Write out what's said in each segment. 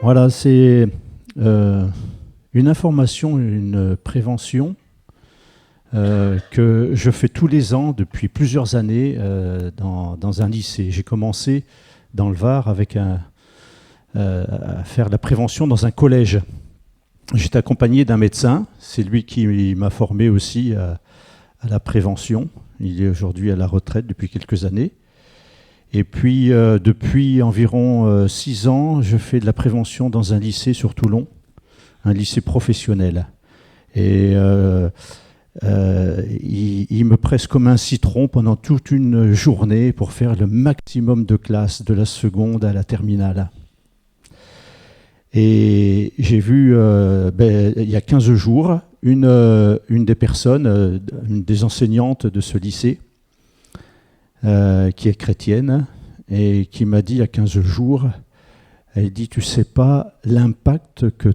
Voilà, c'est une information, une prévention que je fais tous les ans depuis plusieurs années dans un lycée. J'ai commencé dans le Var à faire la prévention dans un collège. J'étais accompagné d'un médecin, c'est lui qui m'a formé aussi à la prévention. Il est aujourd'hui à la retraite depuis quelques années. Et puis, depuis environ 6 ans, je fais de la prévention dans un lycée sur Toulon, un lycée professionnel. Et il me presse comme un citron pendant toute une journée pour faire le maximum de classes, de la seconde à la terminale. Et j'ai vu, il y a 15 jours, une des personnes, une des enseignantes de ce lycée, qui est chrétienne, et qui m'a dit il y a 15 jours, elle dit, tu ne sais pas l'impact que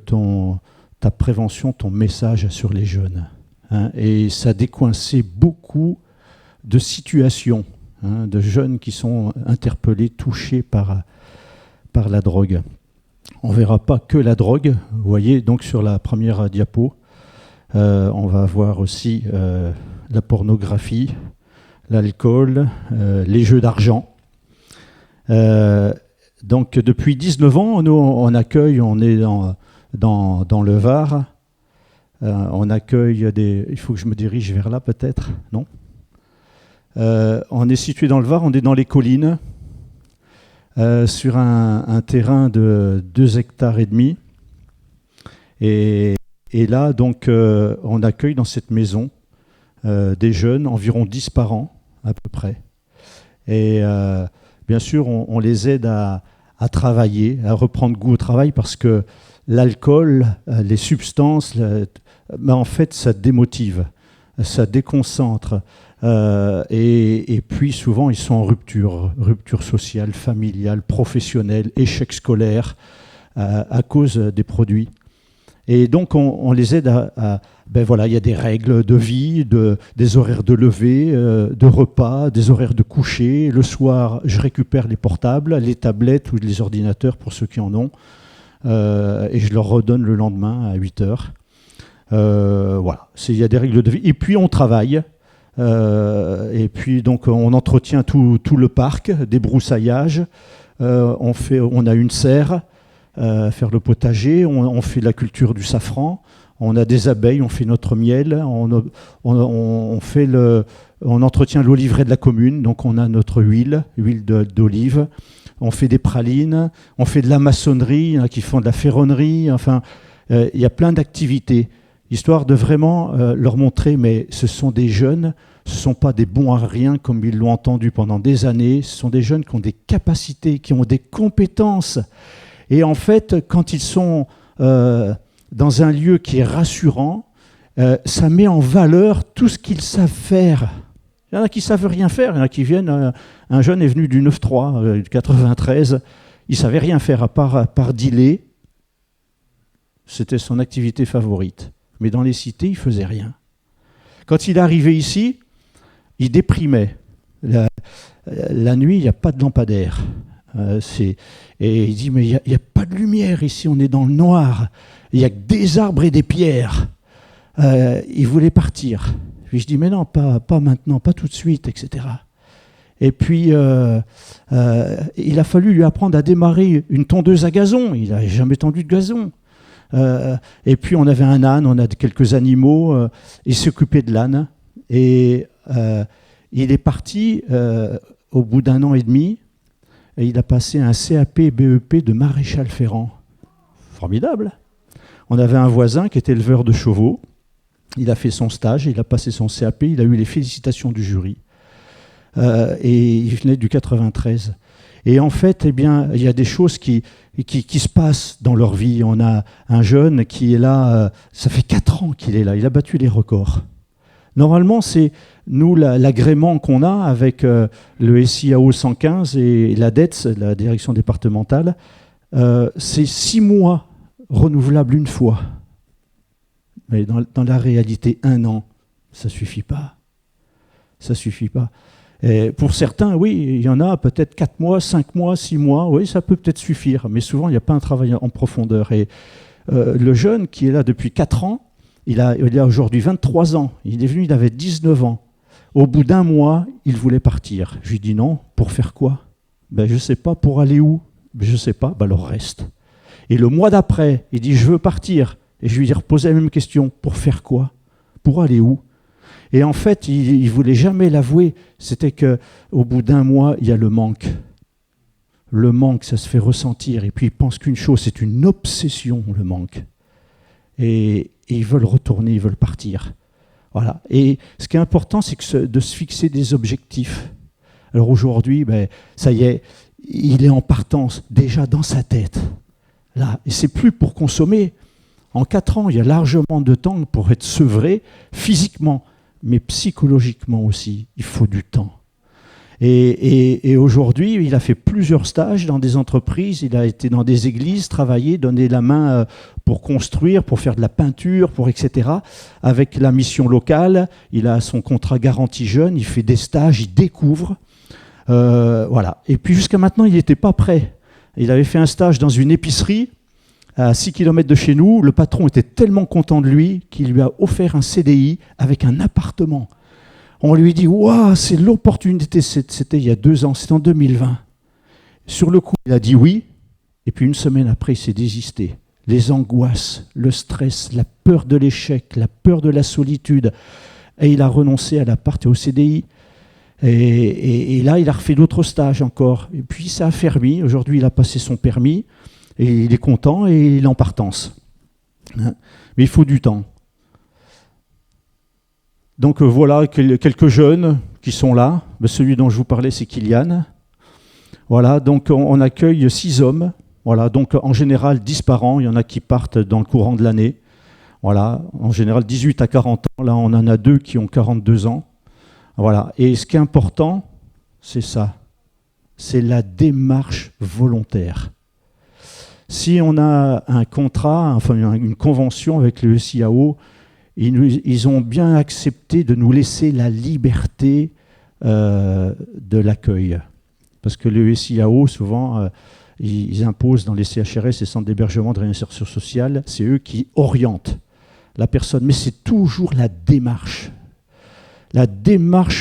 ta prévention, ton message a sur les jeunes. Hein, et ça a décoincé beaucoup de situations, hein, de jeunes qui sont interpellés, touchés par la drogue. On ne verra pas que la drogue. Vous voyez, donc sur la première diapo, on va voir aussi la pornographie, l'alcool, les jeux d'argent. Donc depuis 19 ans, nous on accueille, on est dans le Var, on accueille des... Il faut que je me dirige vers là peut-être, non ? On est situé dans le Var, on est dans les collines, sur un terrain de 2,5 hectares. Et là, donc, on accueille dans cette maison des jeunes, environ 10 par an, à peu près. Et bien sûr, on les aide à travailler, à reprendre goût au travail, parce que l'alcool, les substances, en fait, ça démotive, ça déconcentre. Et puis souvent ils sont en rupture sociale, familiale, professionnelle, échec scolaire à cause des produits. Et donc on les aide il y a des règles de vie, des horaires de lever, de repas, des horaires de coucher. Le soir, je récupère les portables, les tablettes ou les ordinateurs pour ceux qui en ont, et je leur redonne le lendemain à 8h. Voilà, il y a des règles de vie. Et puis on travaille. Et puis donc on entretient tout le parc, des brousaillages, on a une serre, faire le potager, on fait la culture du safran, on a des abeilles, on fait notre miel, on entretient l'oliveraie de la commune, donc on a notre huile d'olive, on fait des pralines, on fait de la maçonnerie, hein, qui font de la ferronnerie, enfin il y a plein d'activités. Histoire de vraiment leur montrer, mais ce sont des jeunes, ce ne sont pas des bons à rien comme ils l'ont entendu pendant des années, ce sont des jeunes qui ont des capacités, qui ont des compétences. Et en fait, quand ils sont dans un lieu qui est rassurant, ça met en valeur tout ce qu'ils savent faire. Il y en a qui ne savent rien faire, il y en a qui viennent, un jeune est venu du 9-3, du 93, il ne savait rien faire à part dealer, c'était son activité favorite. Mais dans les cités, il ne faisait rien. Quand il est arrivé ici, il déprimait. La nuit, il n'y a pas de lampadaire. Et il dit, mais il n'y a pas de lumière ici, on est dans le noir. Il n'y a que des arbres et des pierres. Il voulait partir. Puis je dis, mais non, pas maintenant, pas tout de suite, etc. Et puis, il a fallu lui apprendre à démarrer une tondeuse à gazon. Il n'avait jamais tendu de gazon. Et puis on avait un âne, on a quelques animaux, il s'occupait de l'âne et il est parti au bout d'1 an et demi et il a passé un CAP BEP de maréchal ferrant. Formidable. On avait un voisin qui était éleveur de chevaux, il a fait son stage, il a passé son CAP, il a eu les félicitations du jury et il venait du 93. Et en fait, eh bien, il y a des choses qui se passent dans leur vie. On a un jeune qui est là, ça fait 4 ans qu'il est là, il a battu les records. Normalement, c'est nous l'agrément qu'on a avec le SIAO 115 et la DETS, la direction départementale, c'est 6 mois renouvelables une fois. Mais dans la réalité, 1 an, ça ne suffit pas. Ça ne suffit pas. Et pour certains, oui, il y en a peut-être 4 mois, 5 mois, 6 mois, oui, ça peut peut-être suffire, mais souvent, il n'y a pas un travail en profondeur. Et le jeune qui est là depuis 4 ans, il a aujourd'hui 23 ans, il est venu, il avait 19 ans. Au bout d'un mois, il voulait partir. Je lui dis non, pour faire quoi? Ben, je ne sais pas, pour aller où? Ben, je ne sais pas, ben, alors reste. Et le mois d'après, il dit je veux partir. Et je lui ai reposé la même question, pour faire quoi? Pour aller où? Et en fait, il ne voulait jamais l'avouer. C'était qu'au bout d'un mois, il y a le manque. Le manque, ça se fait ressentir. Et puis, il pense qu'une chose, c'est une obsession, le manque. Et ils veulent retourner, ils veulent partir. Voilà. Et ce qui est important, c'est de se fixer des objectifs. Alors aujourd'hui, ben, ça y est, il est en partance, déjà dans sa tête. Là. Et c'est plus pour consommer. En 4 ans, il y a largement de temps pour être sevré physiquement, mais psychologiquement aussi. Il faut du temps. Et aujourd'hui, il a fait plusieurs stages dans des entreprises, il a été dans des églises, travaillé, donné la main pour construire, pour faire de la peinture, etc. Avec la mission locale, il a son contrat garantie jeune, il fait des stages, il découvre. Voilà. Et puis jusqu'à maintenant, il n'était pas prêt. Il avait fait un stage dans une épicerie à 6 km de chez nous. Le patron était tellement content de lui qu'il lui a offert un CDI avec un appartement. On lui dit « Waouh, c'est l'opportunité ». C'était il y a 2 ans, c'était en 2020. Sur le coup, il a dit oui, et puis une semaine après, il s'est désisté. Les angoisses, le stress, la peur de l'échec, la peur de la solitude. Et il a renoncé à l'appart et au CDI. Et là, il a refait d'autres stages encore. Et puis, ça a fermé. Aujourd'hui, il a passé son permis, et il est content, et il est en partance. Mais il faut du temps. Donc voilà quelques jeunes qui sont là. Celui dont je vous parlais, c'est Kylian. Voilà, donc on accueille 6 hommes. Voilà, donc en général 10 par an. Il y en a qui partent dans le courant de l'année. Voilà, en général 18 à 40 ans. Là, on en a 2 qui ont 42 ans. Voilà. Et ce qui est important, c'est ça. C'est la démarche volontaire. Si on a un contrat, enfin une convention avec le SIAO, ils ont bien accepté de nous laisser la liberté de l'accueil. Parce que le SIAO, souvent, ils imposent dans les CHRS, les centres d'hébergement de réinsertion sociale, c'est eux qui orientent la personne. Mais c'est toujours la démarche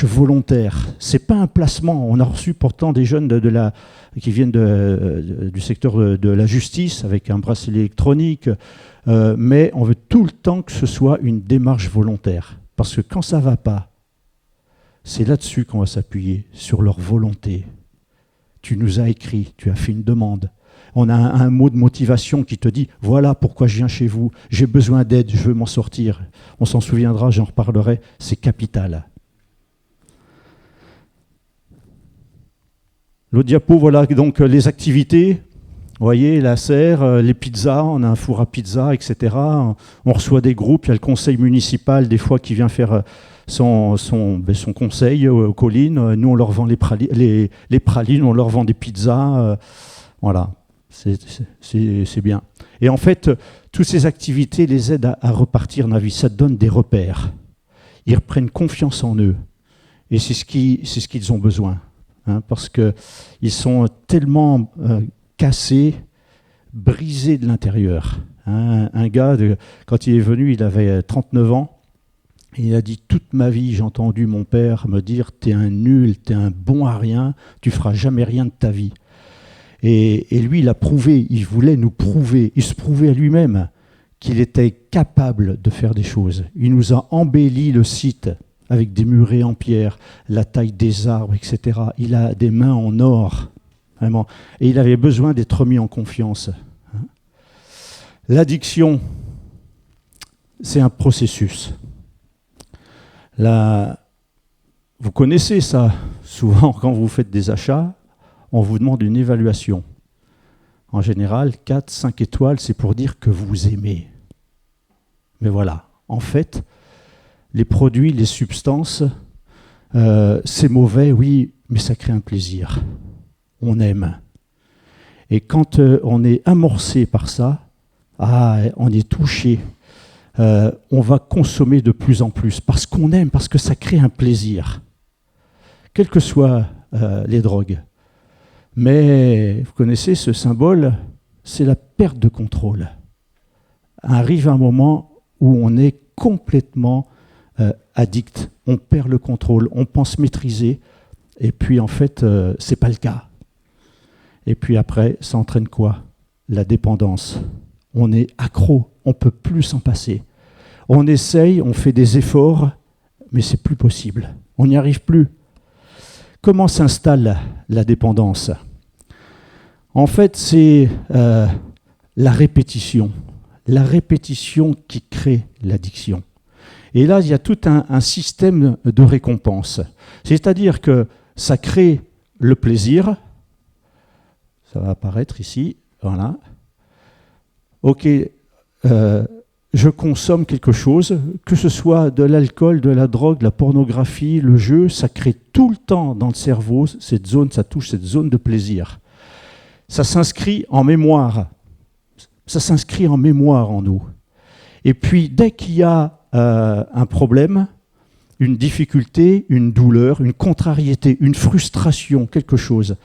volontaire. Ce n'est pas un placement. On a reçu pourtant des jeunes qui viennent du secteur de la justice avec un bracelet électronique, mais on veut tout le temps que ce soit une démarche volontaire. Parce que quand ça ne va pas, c'est là-dessus qu'on va s'appuyer, sur leur volonté. Tu nous as écrit, tu as fait une demande. On a un mot de motivation qui te dit « Voilà pourquoi je viens chez vous, j'ai besoin d'aide, je veux m'en sortir ». On s'en souviendra, j'en reparlerai, c'est capital. L'autre diapo, voilà donc les activités. Vous voyez, la serre, les pizzas, on a un four à pizza, etc. On reçoit des groupes, il y a le conseil municipal des fois qui vient faire son conseil aux collines. Nous, on leur vend les pralines, on leur vend des pizzas. Voilà, c'est bien. Et en fait, toutes ces activités les aident à repartir dans la vie. Ça donne des repères. Ils reprennent confiance en eux. Et c'est ce qu'ils ont besoin. Hein, parce qu'ils sont tellement cassés, brisés de l'intérieur. Hein, un gars, quand il est venu, il avait 39 ans. Et il a dit « Toute ma vie, j'ai entendu mon père me dire « T'es un nul, t'es un bon à rien, tu feras jamais rien de ta vie ». Et lui, il a prouvé, il voulait nous prouver, il se prouvait à lui-même qu'il était capable de faire des choses. Il nous a embelli le site avec des murets en pierre, la taille des arbres, etc. Il a des mains en or, vraiment. Et il avait besoin d'être mis en confiance. L'addiction, c'est un processus. Vous connaissez ça, souvent quand vous faites des achats, on vous demande une évaluation. En général, 4, 5 étoiles, c'est pour dire que vous aimez. Mais voilà, en fait, les produits, les substances, c'est mauvais, oui, mais ça crée un plaisir. On aime. Et quand on est amorcé par ça, on est touché. On va consommer de plus en plus parce qu'on aime, parce que ça crée un plaisir. quelles que soient les drogues. Mais vous connaissez ce symbole, c'est la perte de contrôle. Arrive un moment où on est complètement addict, on perd le contrôle, on pense maîtriser, et puis en fait, c'est pas le cas. Et puis après, ça entraîne quoi? La dépendance. On est accro, on peut plus s'en passer. On essaye, on fait des efforts, mais c'est plus possible. On n'y arrive plus. Comment s'installe la dépendance? En fait, c'est la répétition. La répétition qui crée l'addiction. Et là, il y a tout un système de récompense. C'est-à-dire que ça crée le plaisir. Ça va apparaître ici. Voilà. Ok, je consomme quelque chose, que ce soit de l'alcool, de la drogue, de la pornographie, le jeu, ça crée tout le temps dans le cerveau cette zone, ça touche cette zone de plaisir. Ça s'inscrit en mémoire. Ça s'inscrit en mémoire en nous. Et puis, dès qu'il y a un problème, une difficulté, une douleur, une contrariété, une frustration, quelque chose,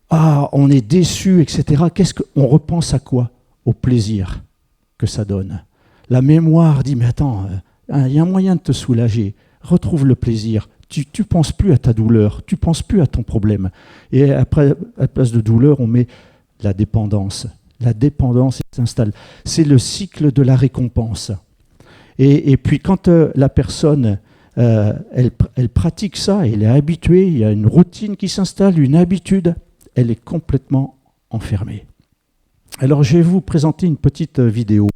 on est déçu, etc. Qu'est-ce qu'on repense à quoi? Au plaisir que ça donne. La mémoire dit, mais attends, il y a un moyen de te soulager. Retrouve le plaisir. Tu ne penses plus à ta douleur, tu ne penses plus à ton problème. Et après, à la place de douleur, on met la dépendance. La dépendance s'installe. C'est le cycle de la récompense. Et puis quand la personne, elle pratique ça, elle est habituée, il y a une routine qui s'installe, une habitude, elle est complètement enfermée. Alors je vais vous présenter une petite vidéo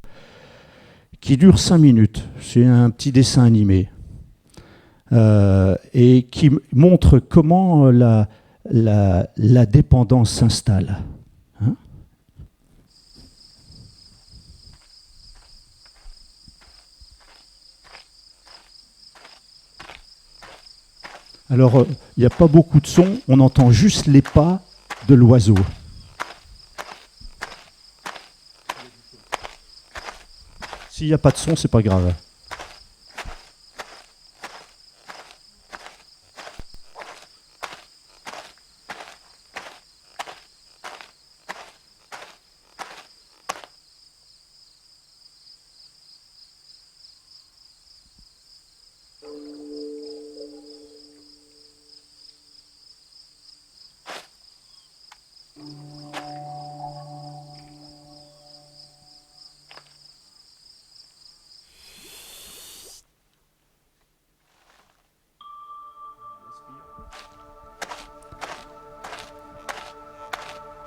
qui dure 5 minutes. C'est un petit dessin animé et qui montre comment la dépendance s'installe. Hein? Alors, il n'y a pas beaucoup de son, on entend juste les pas de l'oiseau. S'il n'y a pas de son, c'est pas grave.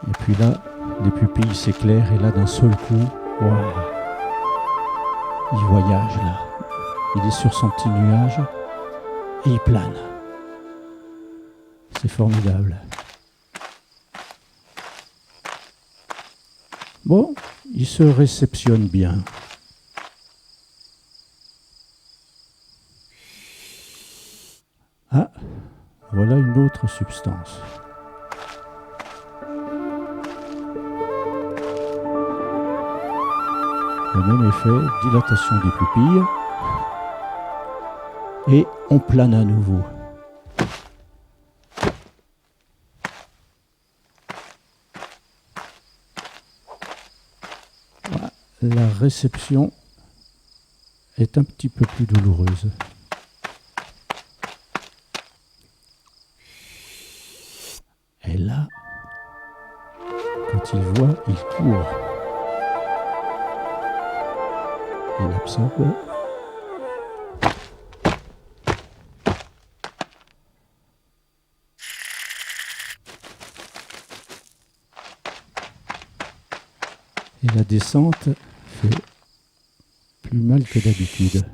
Et puis là, les pupilles s'éclairent et là, d'un seul coup, waouh, il voyage là. Il est sur son petit nuage et il plane. C'est formidable. Bon, il se réceptionne bien. Ah, voilà une autre substance. Le même effet, dilatation des pupilles. Et on plane à nouveau. Voilà. La réception est un petit peu plus douloureuse. Et là, quand il voit, il court. Il absorbe. Et la descente fait plus mal que d'habitude.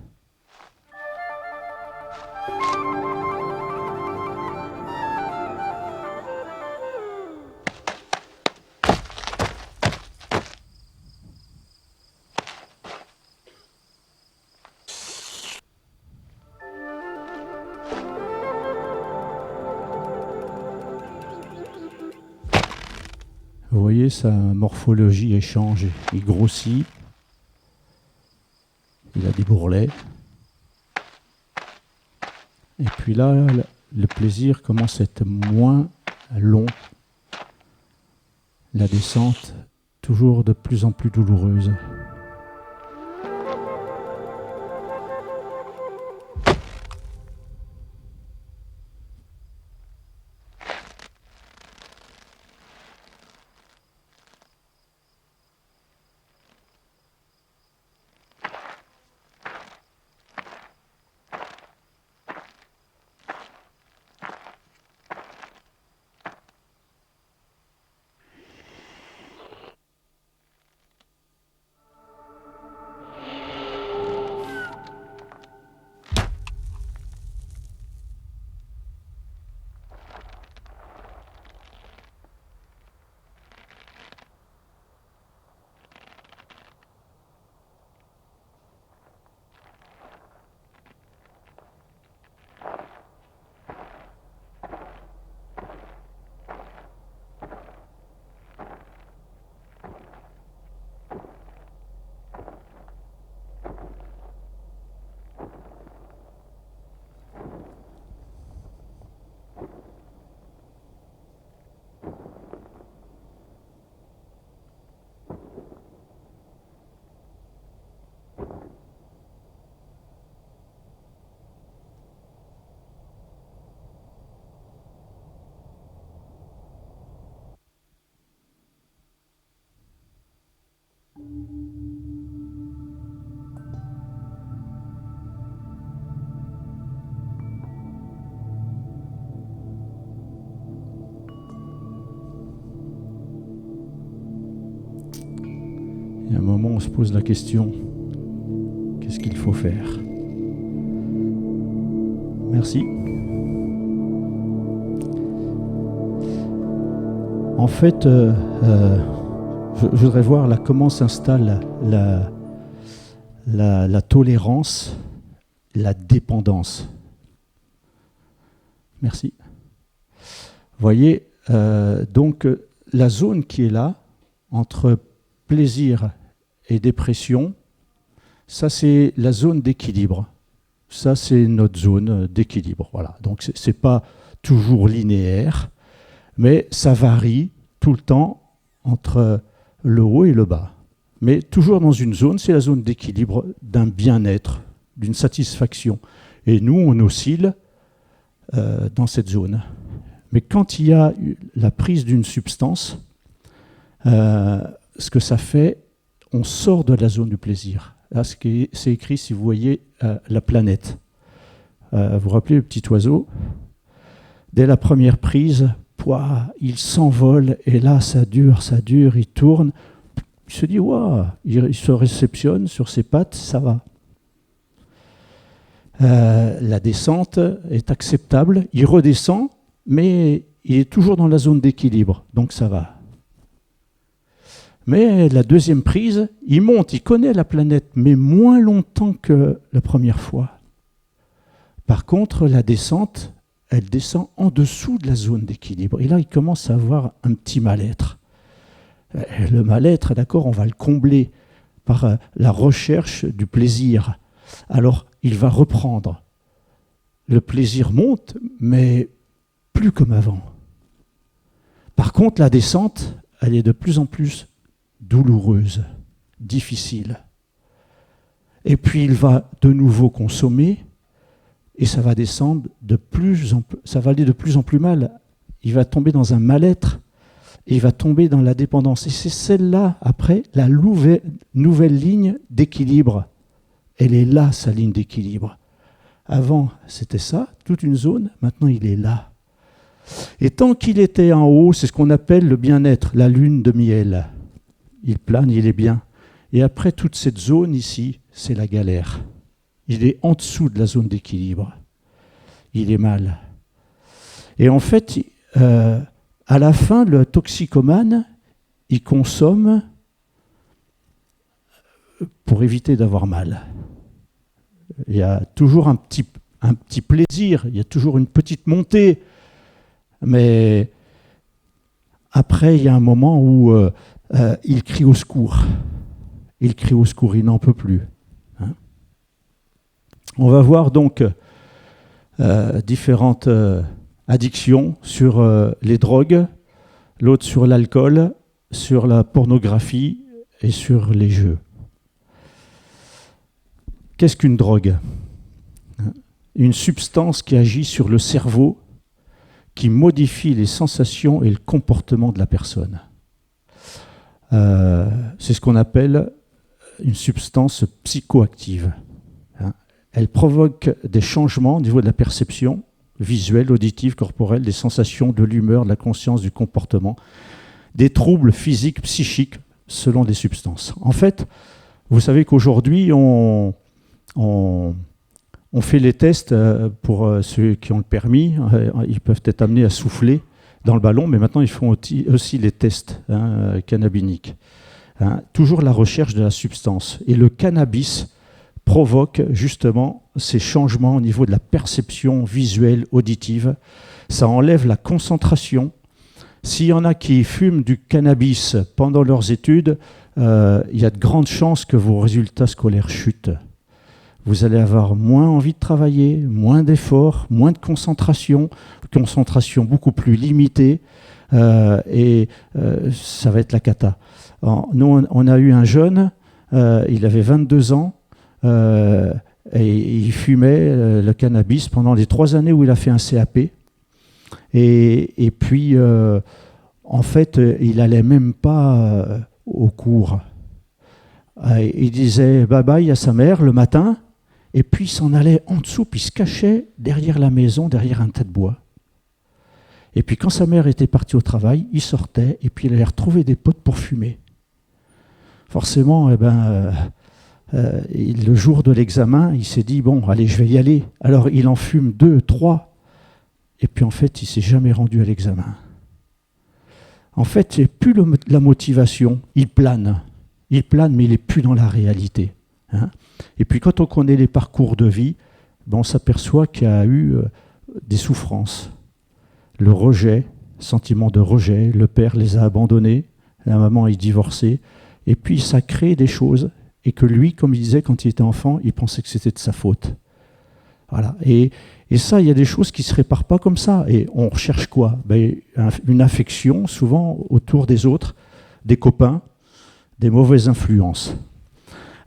Vous voyez, sa morphologie est changée. Il grossit. Il a des bourrelets. Et puis là, le plaisir commence à être moins long. La descente, toujours de plus en plus douloureuse. Il y a un moment où on se pose la question, qu'est-ce qu'il faut faire? Merci. En fait, je voudrais voir là comment s'installe la tolérance, la dépendance. Merci. Vous voyez, donc la zone qui est là, entre plaisir et dépression, ça c'est la zone d'équilibre. Ça c'est notre zone d'équilibre. Voilà. Donc c'est pas toujours linéaire, mais ça varie tout le temps entre le haut et le bas. Mais toujours dans une zone, c'est la zone d'équilibre d'un bien-être, d'une satisfaction. Et nous, on oscille dans cette zone. Mais quand il y a la prise d'une substance, ce que ça fait, on sort de la zone du plaisir. Là, c'est écrit, si vous voyez, la planète. Vous vous rappelez le petit oiseau? Dès la première prise, il s'envole, et là, ça dure, il tourne. Il se dit, waouh, il se réceptionne sur ses pattes, ça va. La descente est acceptable, il redescend, mais il est toujours dans la zone d'équilibre, donc ça va. Mais la deuxième prise, il monte, il connaît la planète, mais moins longtemps que la première fois. Par contre, la descente, elle descend en dessous de la zone d'équilibre. Et là, il commence à avoir un petit mal-être. Le mal-être, d'accord, on va le combler par la recherche du plaisir. Alors, il va reprendre. Le plaisir monte, mais plus comme avant. Par contre, la descente, elle est de plus en plus douloureuse, difficile. Et puis, il va de nouveau consommer, et ça va descendre ça va aller de plus en plus mal. Il va tomber dans un mal-être, et il va tomber dans la dépendance. Et c'est celle-là, après, la nouvelle ligne d'équilibre. Elle est là, sa ligne d'équilibre. Avant, c'était ça, toute une zone. Maintenant, il est là. Et tant qu'il était en haut, c'est ce qu'on appelle le bien-être, la lune de miel. Il plane, il est bien. Et après, toute cette zone ici, c'est la galère. Il est en dessous de la zone d'équilibre. Il est mal. Et en fait, à la fin, le toxicomane, il consomme pour éviter d'avoir mal. Il y a toujours un petit plaisir, il y a toujours une petite montée, mais après, il y a un moment où il crie au secours. Il crie au secours, il n'en peut plus. Hein. On va voir donc différentes addictions sur les drogues, l'autre sur l'alcool, sur la pornographie et sur les jeux. Qu'est-ce qu'une drogue ? Une substance qui agit sur le cerveau, qui modifie les sensations et le comportement de la personne. C'est ce qu'on appelle une substance psychoactive. Elle provoque des changements au niveau de la perception visuelle, auditive, corporelle, des sensations, de l'humeur, de la conscience, du comportement, des troubles physiques, psychiques, selon des substances. En fait, vous savez qu'aujourd'hui, on fait les tests pour ceux qui ont le permis. Ils peuvent être amenés à souffler dans le ballon, mais maintenant, ils font aussi les tests cannabiniques. Toujours la recherche de la substance. Et le cannabis provoque justement ces changements au niveau de la perception visuelle, auditive. Ça enlève la concentration. S'il y en a qui fument du cannabis pendant leurs études, il y a de grandes chances que vos résultats scolaires chutent. Vous allez avoir moins envie de travailler, moins d'efforts, moins de concentration beaucoup plus limitée, et ça va être la cata. Alors, nous, on a eu un jeune, il avait 22 ans, et il fumait le cannabis pendant les 3 années où il a fait un CAP. Et puis, en fait, il n'allait même pas au cours. Il disait bye-bye à sa mère le matin, et puis il s'en allait en dessous, puis il se cachait derrière la maison, derrière un tas de bois. Et puis quand sa mère était partie au travail, il sortait, et puis il allait retrouver des potes pour fumer. Forcément, le jour de l'examen, il s'est dit, bon, allez, je vais y aller. Alors il en fume 2, 3, et puis en fait, il ne s'est jamais rendu à l'examen. En fait, c'est plus la motivation, il plane, mais il n'est plus dans la réalité. Et puis quand on connaît les parcours de vie, on s'aperçoit qu'il y a eu des souffrances. Le rejet, sentiment de rejet, le père les a abandonnés, la maman est divorcée, et puis ça crée des choses, et que lui, comme il disait quand il était enfant, il pensait que c'était de sa faute. Voilà. Et ça, il y a des choses qui ne se réparent pas comme ça. Et on recherche quoi ? Une affection, souvent autour des autres, des copains, des mauvaises influences.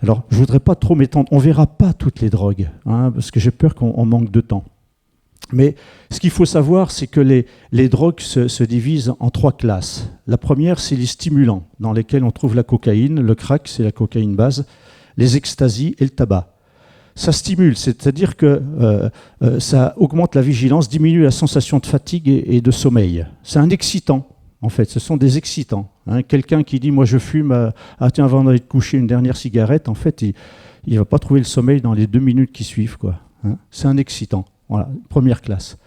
Alors, je ne voudrais pas trop m'étendre. On ne verra pas toutes les drogues, parce que j'ai peur qu'on manque de temps. Mais ce qu'il faut savoir, c'est que les drogues se divisent en 3 classes. La première, c'est les stimulants, dans lesquels on trouve la cocaïne, le crack, c'est la cocaïne base, les extasies et le tabac. Ça stimule, c'est-à-dire que ça augmente la vigilance, diminue la sensation de fatigue et de sommeil. C'est un excitant, en fait, ce sont des excitants. Quelqu'un qui dit « moi je fume, tiens, avant d'aller te coucher une dernière cigarette », en fait, il ne va pas trouver le sommeil dans les 2 minutes qui suivent, quoi. C'est un excitant. Voilà, première classe.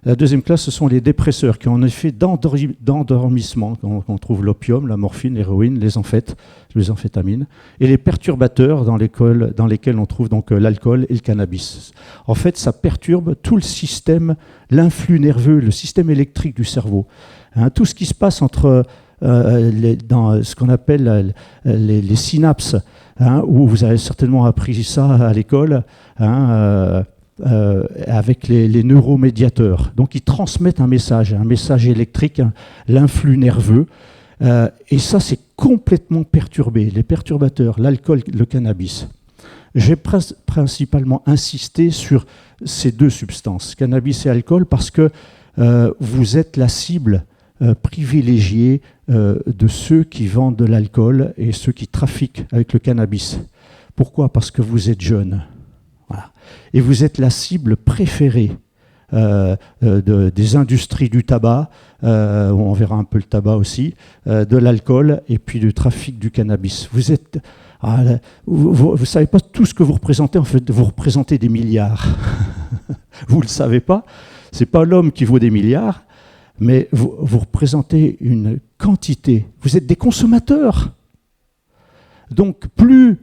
La deuxième classe, ce sont les dépresseurs qui ont un effet d'endormissement. On trouve l'opium, la morphine, l'héroïne, les amphétamines. Et les perturbateurs dans lesquels on trouve donc l'alcool et le cannabis. En fait, ça perturbe tout le système, l'influx nerveux, le système électrique du cerveau. Tout ce qui se passe entre dans ce qu'on appelle les synapses, où vous avez certainement appris ça à l'école, avec les neuromédiateurs. Donc ils transmettent un message électrique, l'influx nerveux, et ça c'est complètement perturbé. Les perturbateurs, l'alcool, le cannabis. J'ai principalement insisté sur ces 2 substances, cannabis et alcool, parce que vous êtes la cible privilégiée de ceux qui vendent de l'alcool et ceux qui trafiquent avec le cannabis. Pourquoi ? Parce que vous êtes jeune. Voilà. Et vous êtes la cible préférée des industries du tabac, on verra un peu le tabac aussi, de l'alcool et puis du trafic du cannabis. Vous ne savez pas tout ce que vous représentez, en fait, vous représentez des milliards. Vous ne le savez pas, ce n'est pas l'homme qui vaut des milliards, mais vous représentez une quantité. Vous êtes des consommateurs. Donc plus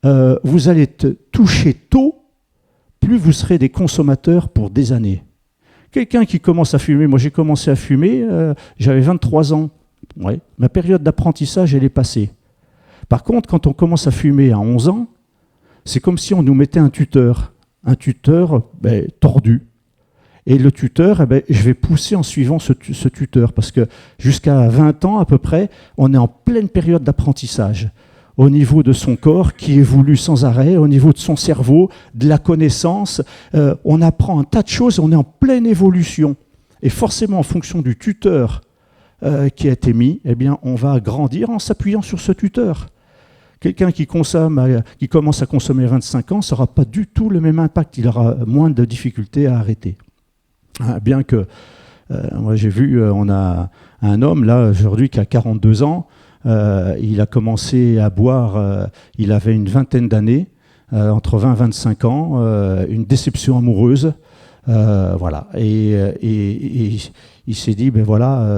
vous allez toucher tôt, plus vous serez des consommateurs pour des années. Quelqu'un qui commence à fumer, moi j'ai commencé à fumer, j'avais 23 ans. Ouais, ma période d'apprentissage, elle est passée. Par contre, quand on commence à fumer à 11 ans, c'est comme si on nous mettait un tuteur tordu. Et le tuteur, je vais pousser en suivant ce tuteur, parce que jusqu'à 20 ans à peu près, on est en pleine période d'apprentissage, au niveau de son corps qui évolue sans arrêt, au niveau de son cerveau, de la connaissance. On apprend un tas de choses, on est en pleine évolution. Et forcément, en fonction du tuteur qui a été mis, on va grandir en s'appuyant sur ce tuteur. Quelqu'un qui commence à consommer à 25 ans, ça n'aura pas du tout le même impact, il aura moins de difficultés à arrêter. Bien que, moi j'ai vu, on a un homme là aujourd'hui qui a 42 ans, il a commencé à boire, il avait une vingtaine d'années, entre 20 et 25 ans, une déception amoureuse, voilà. Et il s'est dit,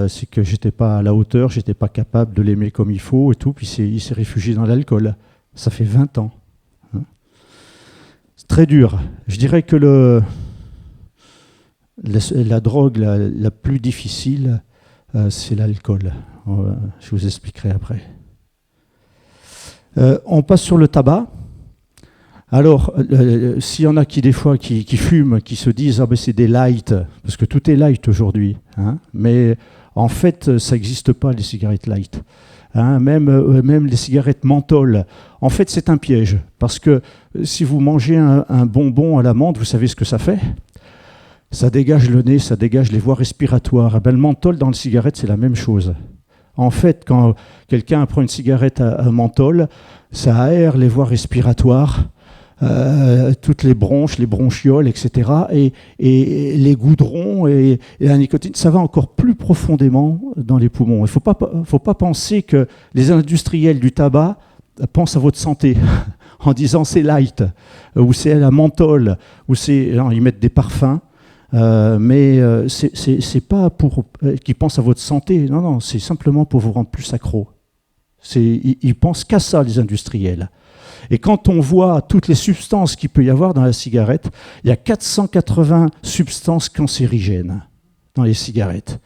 c'est que j'étais pas à la hauteur, j'étais pas capable de l'aimer comme il faut et tout, puis il s'est réfugié dans l'alcool. Ça fait 20 ans. Hein. C'est très dur. Je dirais que la drogue la plus difficile, c'est l'alcool. Je vous expliquerai après. On passe sur le tabac. Alors, s'il y en a qui, des fois, qui fument, qui se disent « c'est des light », parce que tout est light aujourd'hui, hein, mais en fait, ça n'existe pas, les cigarettes light. Hein, même les cigarettes menthol, en fait, c'est un piège. Parce que si vous mangez un bonbon à la menthe, vous savez ce que ça fait ? Ça dégage le nez, ça dégage les voies respiratoires. Le menthol dans la cigarette, c'est la même chose. En fait, quand quelqu'un prend une cigarette à menthol, ça aère les voies respiratoires, toutes les bronches, les bronchioles, etc. Et les goudrons et la nicotine, ça va encore plus profondément dans les poumons. Il ne faut pas penser que les industriels du tabac pensent à votre santé en disant c'est light, ou c'est la menthol, ou ils mettent des parfums. Mais c'est pas pour qu'ils pensent à votre santé, non, c'est simplement pour vous rendre plus accro. Ils pensent qu'à ça, les industriels. Et quand on voit toutes les substances qu'il peut y avoir dans la cigarette, il y a 480 substances cancérigènes dans les cigarettes.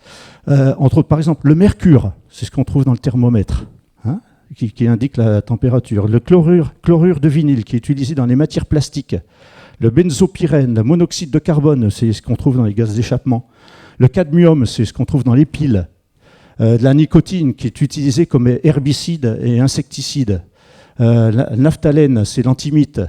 Entre autres, par exemple, le mercure, c'est ce qu'on trouve dans le thermomètre, hein, qui indique la température. Le chlorure de vinyle, qui est utilisé dans les matières plastiques. Le benzopyrène, le monoxyde de carbone, c'est ce qu'on trouve dans les gaz d'échappement. Le cadmium, c'est ce qu'on trouve dans les piles. De la nicotine, qui est utilisée comme herbicide et insecticide. La naphthalène, c'est l'antimite.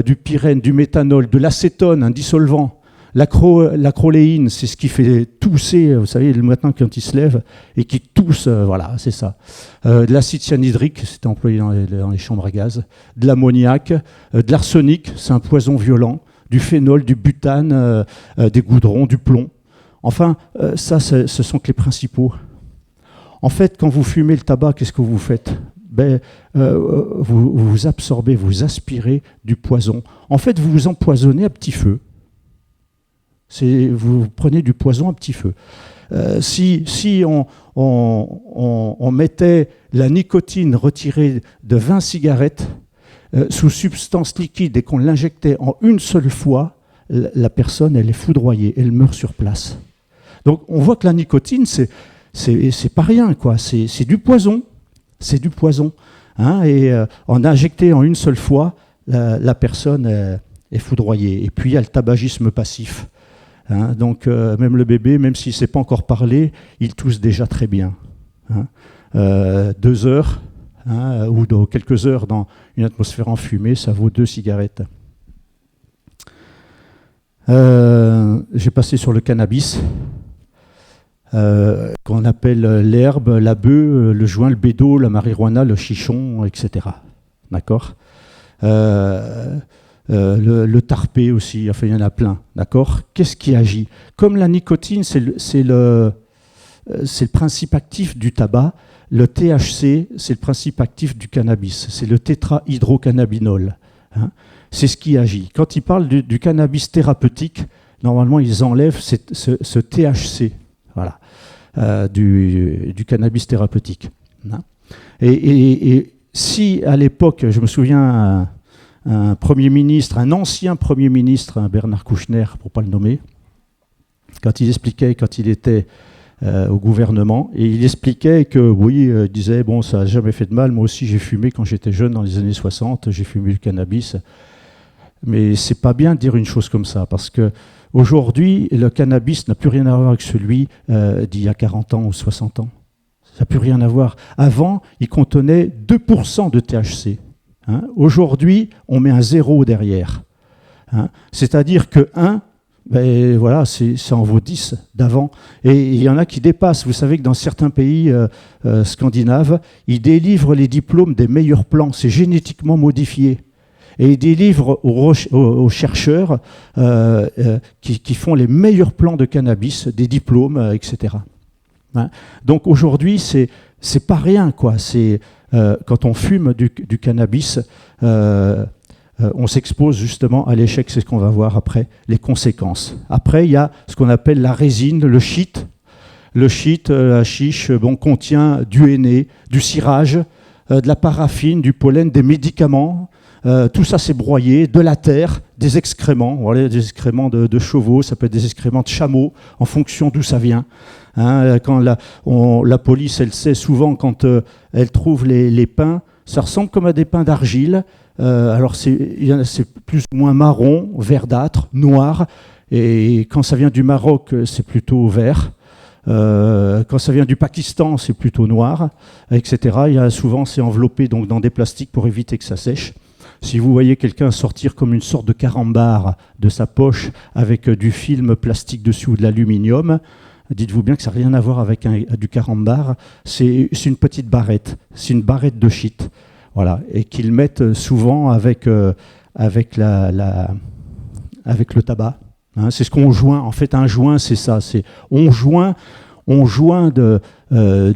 Du pyrène, du méthanol, de l'acétone, un dissolvant. L'acroléine, c'est ce qui fait tousser, vous savez, le matin quand il se lève, et qui tousse, voilà, c'est ça. De l'acide cyanhydrique, c'était employé dans les chambres à gaz. De l'ammoniac, de l'arsenic, c'est un poison violent. Du phénol, du butane, des goudrons, du plomb. Enfin, ça, ce sont que les principaux. En fait, quand vous fumez le tabac, qu'est-ce que vous faites ? Vous absorbez, vous aspirez du poison. En fait, vous vous empoisonnez à petit feu. Vous prenez du poison à petit feu. Si on mettait la nicotine retirée de 20 cigarettes sous substance liquide et qu'on l'injectait en une seule fois, la personne, elle est foudroyée, elle meurt sur place. Donc on voit que la nicotine, c'est pas rien, quoi. C'est du poison. C'est du poison. Hein, et en injecté en une seule fois, la personne est foudroyée. Et puis il y a le tabagisme passif. Hein, donc même le bébé, même s'il ne sait pas encore parler, il tousse déjà très bien. Hein. 2 heures ou dans quelques heures dans une atmosphère enfumée, ça vaut 2 cigarettes. J'ai passé sur le cannabis. Qu'on appelle l'herbe, la bœuf, le joint, le bédo, la marijuana, le chichon, etc. D'accord ? Le tarpé aussi, enfin il y en a plein. D'accord ? Qu'est-ce qui agit ? Comme la nicotine, c'est le principe actif du tabac, le THC, c'est le principe actif du cannabis, c'est le tétrahydrocannabinol. Hein ? C'est ce qui agit. Quand ils parlent du cannabis thérapeutique, normalement ils enlèvent ce THC. Voilà, du cannabis thérapeutique. Et si à l'époque, je me souviens, un Premier ministre, un ancien Premier ministre, Bernard Kouchner, pour ne pas le nommer, quand il expliquait, quand il était au gouvernement, et il expliquait que, oui, il disait, bon, ça n'a jamais fait de mal, moi aussi j'ai fumé quand j'étais jeune, dans les années 60, j'ai fumé le cannabis. mais c'est pas bien de dire une chose comme ça, parce que aujourd'hui, le cannabis n'a plus rien à voir avec celui d'il y a 40 ans ou 60 ans. Ça n'a plus rien à voir. Avant, il contenait 2% de THC. Hein. Aujourd'hui, on met un 0 derrière. Hein. C'est-à-dire que 1, ben voilà, ça en vaut 10 d'avant. Et il y en a qui dépassent. Vous savez que dans certains pays scandinaves, ils délivrent les diplômes des meilleurs plants. C'est génétiquement modifié. Et ils délivrent aux chercheurs qui font les meilleurs plants de cannabis, des diplômes, etc. Hein. Donc aujourd'hui, c'est pas rien, quoi. Quand on fume du cannabis, on s'expose justement à l'échec, c'est ce qu'on va voir après, les conséquences. Après, il y a ce qu'on appelle la résine, le shit. Le shit, la chiche, contient du henné, du cirage, de la paraffine, du pollen, des médicaments. Tout ça, c'est broyé, de la terre, des excréments, voilà, des excréments de chevaux, ça peut être des excréments de chameaux, en fonction d'où ça vient. Hein, quand la police, elle sait souvent quand elle trouve les pins, ça ressemble comme à des pins d'argile. Alors c'est plus ou moins marron, verdâtre, noir. Et quand ça vient du Maroc, c'est plutôt vert. Quand ça vient du Pakistan, c'est plutôt noir, etc. Souvent, c'est enveloppé donc, dans des plastiques pour éviter que ça sèche. Si vous voyez quelqu'un sortir comme une sorte de carambar de sa poche avec du film plastique dessus ou de l'aluminium, dites-vous bien que ça n'a rien à voir avec du carambar. C'est une petite barrette. C'est une barrette de shit. Voilà. Et qu'ils mettent souvent avec le tabac. Hein, c'est ce qu'on joint. En fait, un joint, c'est ça. On joint de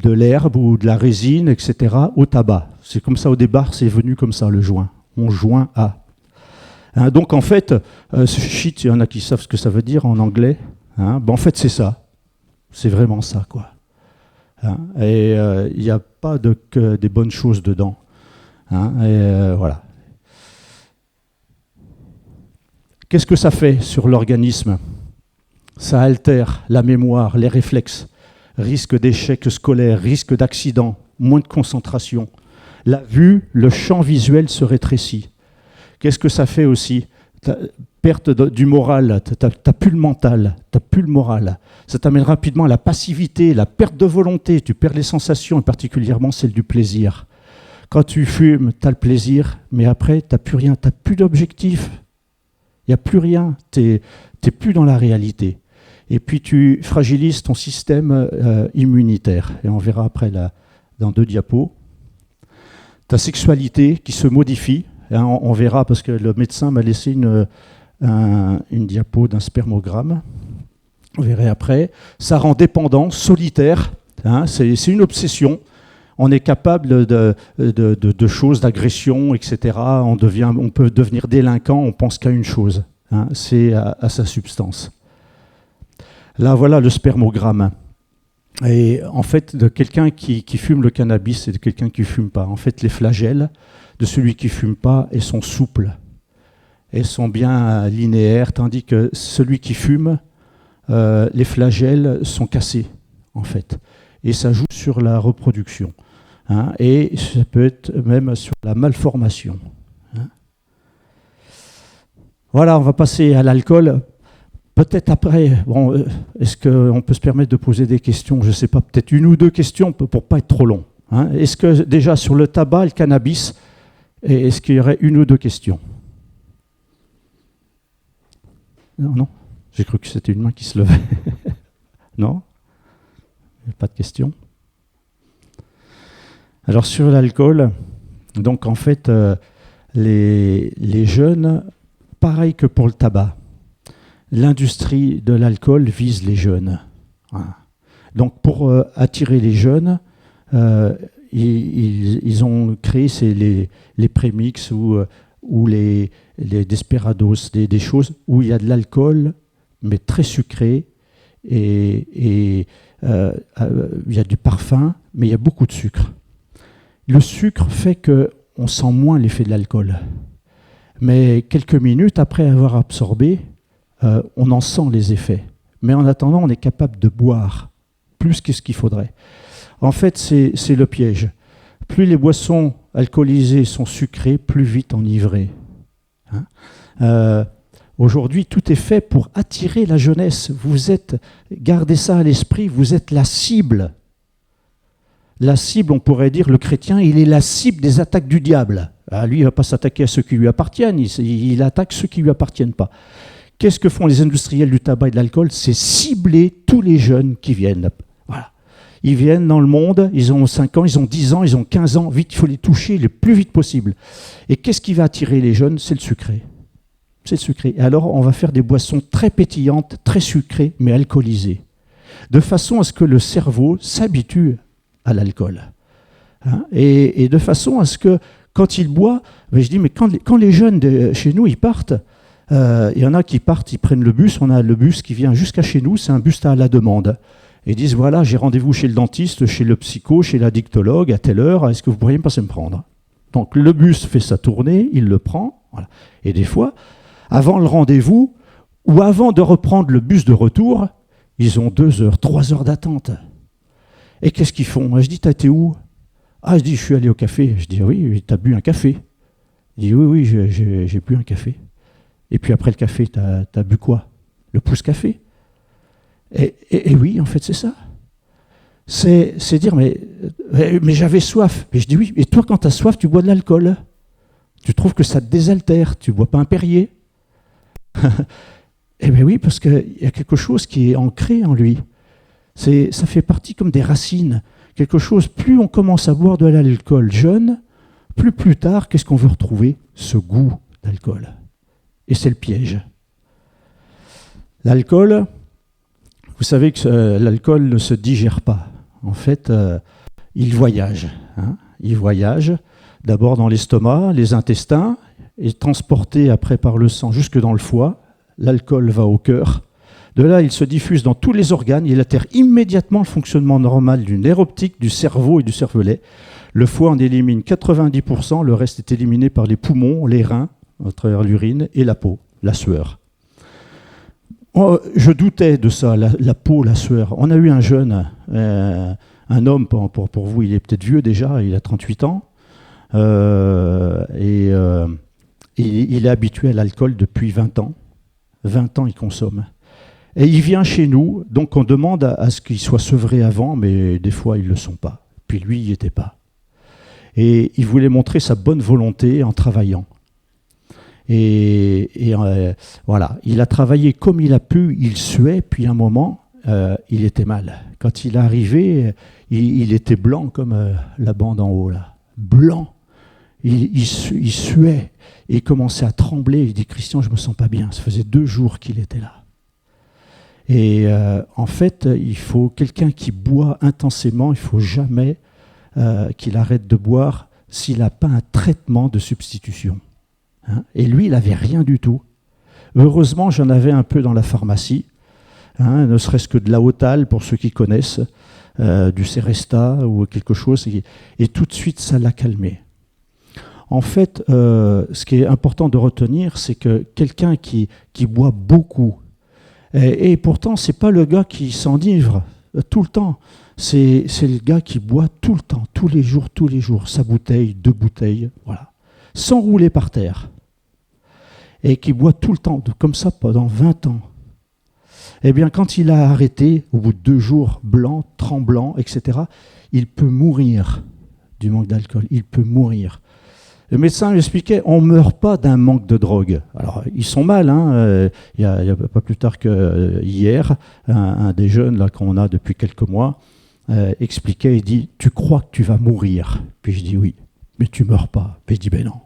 l'herbe ou de la résine, etc., au tabac. C'est comme ça au départ, c'est venu comme ça, le joint. On joint à. Hein, donc en fait, ce shit, il y en a qui savent ce que ça veut dire en anglais. Hein, en fait, c'est ça. C'est vraiment ça, quoi. Hein, et il n'y a pas que des bonnes choses dedans. Hein, et voilà. Qu'est-ce que ça fait sur l'organisme? Ça altère la mémoire, les réflexes, risque d'échec scolaire, risque d'accident, moins de concentration. La vue, le champ visuel se rétrécit. Qu'est-ce que ça fait aussi? Perte du moral, t'as plus le mental, t'as plus le moral. Ça t'amène rapidement à la passivité, la perte de volonté, tu perds les sensations, et particulièrement celle du plaisir. Quand tu fumes, t'as le plaisir, mais après, t'as plus rien, t'as plus d'objectif. Il n'y a plus rien, t'es plus dans la réalité. Et puis tu fragilises ton système immunitaire. Et on verra après dans 2 diapos. Ta sexualité qui se modifie. Hein, on verra parce que le médecin m'a laissé une diapo d'un spermogramme. On verra après. Ça rend dépendant, solitaire. Hein, c'est une obsession. On est capable de choses, d'agression, etc. On peut devenir délinquant, on pense qu'à une chose. Hein, c'est à sa substance. Là, voilà le spermogramme. Et en fait, de quelqu'un qui fume le cannabis et de quelqu'un qui ne fume pas. En fait, les flagelles de celui qui ne fume pas, elles sont souples. Elles sont bien linéaires, tandis que celui qui fume, les flagelles sont cassés, en fait. Et ça joue sur la reproduction. Hein, et ça peut être même sur la malformation. Hein. Voilà, on va passer à l'alcool. Peut-être après, est-ce qu'on peut se permettre de poser des questions? Je ne sais pas, peut-être 1 ou 2 questions pour ne pas être trop long. Hein. Est-ce que déjà sur le tabac, le cannabis, est-ce qu'il y aurait 1 ou 2 questions? Non, j'ai cru que c'était une main qui se levait. Non? Il n'y a pas de questions? Alors sur l'alcool, donc en fait, les jeunes, pareil que pour le tabac, l'industrie de l'alcool vise les jeunes. Voilà. Donc pour attirer les jeunes, ils ont créé les prémix ou les desperados, des choses où il y a de l'alcool, mais très sucré, et il y a du parfum, mais il y a beaucoup de sucre. Le sucre fait qu'on sent moins l'effet de l'alcool. Mais quelques minutes après avoir absorbé, on en sent les effets. Mais en attendant, on est capable de boire plus que ce qu'il faudrait. En fait, c'est le piège. Plus les boissons alcoolisées sont sucrées, plus vite enivrées. Hein. Euh, Aujourd'hui, tout est fait pour attirer la jeunesse. Gardez ça à l'esprit, vous êtes la cible. La cible, on pourrait dire, le chrétien, il est la cible des attaques du diable. Ah, lui, il ne va pas s'attaquer à ceux qui lui appartiennent, il attaque ceux qui ne lui appartiennent pas. Qu'est-ce que font les industriels du tabac et de l'alcool? C'est cibler tous les jeunes qui viennent. Voilà. Ils viennent dans le monde, ils ont 5 ans, ils ont 10 ans, ils ont 15 ans. Vite, il faut les toucher le plus vite possible. Et qu'est-ce qui va attirer les jeunes? C'est le sucré. C'est le sucré. Et alors, on va faire des boissons très pétillantes, très sucrées, mais alcoolisées. De façon à ce que le cerveau s'habitue à l'alcool. Hein, et de façon à ce que, quand il boit, ben je dis, mais quand les jeunes chez nous, ils partent, il y en a qui partent, ils prennent le bus, on a le bus qui vient jusqu'à chez nous, c'est un bus à la demande. Et ils disent, voilà, j'ai rendez-vous chez le dentiste, chez le psycho, chez l'addictologue, à telle heure, est-ce que vous pourriez me passer me prendre? Donc le bus fait sa tournée, il le prend, voilà. Et des fois, avant le rendez-vous, ou avant de reprendre le bus de retour, ils ont 2 heures, 3 heures d'attente. Et qu'est-ce qu'ils font? Je dis, t'as été où? Ah, je dis, je suis allé au café. Je dis, oui, t'as bu un café? Il dit, oui, j'ai bu un café. Et puis après le café, t'as bu quoi? Le pouce-café? Et oui, en fait, c'est ça. C'est dire, mais j'avais soif. Mais je dis, oui, et toi, quand t'as soif, tu bois de l'alcool. Tu trouves que ça te désaltère, tu bois pas un Perrier. Eh bien oui, parce qu'il y a quelque chose qui est ancré en lui. Ça fait partie comme des racines. Quelque chose, plus on commence à boire de l'alcool jeune, plus tard, qu'est-ce qu'on veut retrouver? Ce goût d'alcool. Et c'est le piège. L'alcool, vous savez que l'alcool ne se digère pas. En fait, il voyage. Hein, il voyage d'abord dans l'estomac, les intestins, et transporté après par le sang jusque dans le foie. L'alcool va au cœur. De là, il se diffuse dans tous les organes. Il altère immédiatement le fonctionnement normal du nerf optique, du cerveau et du cervelet. Le foie en élimine 90%, le reste est éliminé par les poumons, les reins, à travers l'urine, et la peau, la sueur. Je doutais de ça, la peau, la sueur. On a eu un jeune, un homme, pour vous, il est peut-être vieux déjà, il a 38 ans, il est habitué à l'alcool depuis 20 ans. 20 ans, il consomme. Et il vient chez nous, donc on demande à ce qu'il soit sevré avant, mais des fois, ils ne le sont pas. Puis lui, il n'y était pas. Et il voulait montrer sa bonne volonté en travaillant. Et voilà, il a travaillé comme il a pu, il suait, puis à un moment, il était mal. Quand il est arrivé, il était blanc comme la bande en haut, là. Blanc. Il suait, et il commençait à trembler. Il dit, Christian, je ne me sens pas bien. Ça faisait 2 jours qu'il était là. Et en fait, il faut quelqu'un qui boit intensément, il ne faut jamais qu'il arrête de boire s'il n'a pas un traitement de substitution. Hein, et lui, il n'avait rien du tout. Heureusement, j'en avais un peu dans la pharmacie, hein, ne serait-ce que de la Otal, pour ceux qui connaissent, du Seresta ou quelque chose, et tout de suite, ça l'a calmé. En fait, ce qui est important de retenir, c'est que quelqu'un qui boit beaucoup, et pourtant, ce n'est pas le gars qui s'enivre tout le temps, c'est le gars qui boit tout le temps, tous les jours, sa bouteille, 2 bouteilles, voilà, sans rouler par terre. Et qui boit tout le temps, comme ça pendant 20 ans. Eh bien, quand il a arrêté, au bout de 2 jours, blanc, tremblant, etc., il peut mourir du manque d'alcool. Il peut mourir. Le médecin lui expliquait, on ne meurt pas d'un manque de drogue. Alors, ils sont mal. Hein. Il y a pas plus tard qu'hier, un des jeunes là, qu'on a depuis quelques mois expliquait, il dit, tu crois que tu vas mourir? Puis je dis oui, mais tu ne meurs pas. Puis je dis, ben non.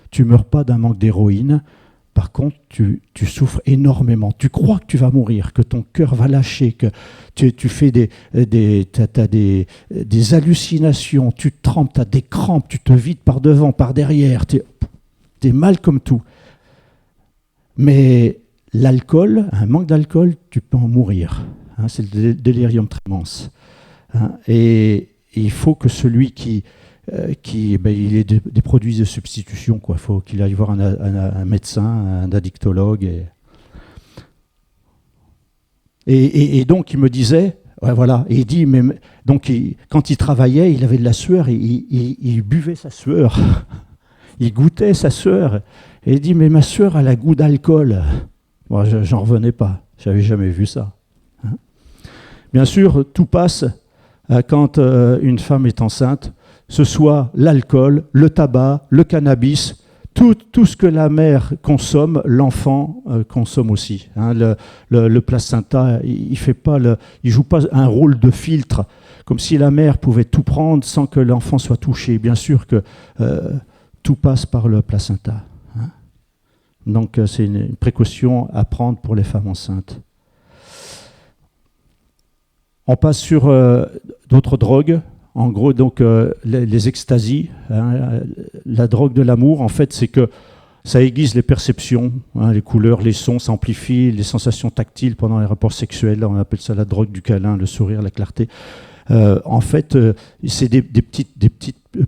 Tu ne meurs pas d'un manque d'héroïne. Par contre, tu souffres énormément. Tu crois que tu vas mourir, que ton cœur va lâcher, que tu fais t'as des hallucinations, tu te trempes, tu as des crampes, tu te vides par devant, par derrière, tu es mal comme tout. Mais l'alcool, un manque d'alcool, tu peux en mourir. Hein, c'est le délirium tremens. Hein, et il faut que celui qui il ait des produits de substitution, quoi. Il faut qu'il aille voir un médecin, un addictologue. Et donc, il me disait, ouais, voilà, et il dit, mais, donc, quand il travaillait, il avait de la sueur, et il buvait sa sueur. Il goûtait sa sœur et il dit, mais ma sœur a la goût d'alcool. Moi, j'en revenais pas, j'avais jamais vu ça. Hein. Bien sûr, tout passe quand une femme est enceinte, ce soit l'alcool, le tabac, le cannabis, tout ce que la mère consomme, l'enfant consomme aussi. Hein. Le placenta, il joue pas un rôle de filtre, comme si la mère pouvait tout prendre sans que l'enfant soit touché. Bien sûr que tout passe par le placenta. Hein. Donc c'est une précaution à prendre pour les femmes enceintes. On passe sur d'autres drogues. En gros, donc, les extasies, hein, la drogue de l'amour, en fait, c'est que ça aiguise les perceptions, hein, les couleurs, les sons, ça amplifie les sensations tactiles pendant les rapports sexuels. On appelle ça la drogue du câlin, le sourire, la clarté. En fait, c'est des petites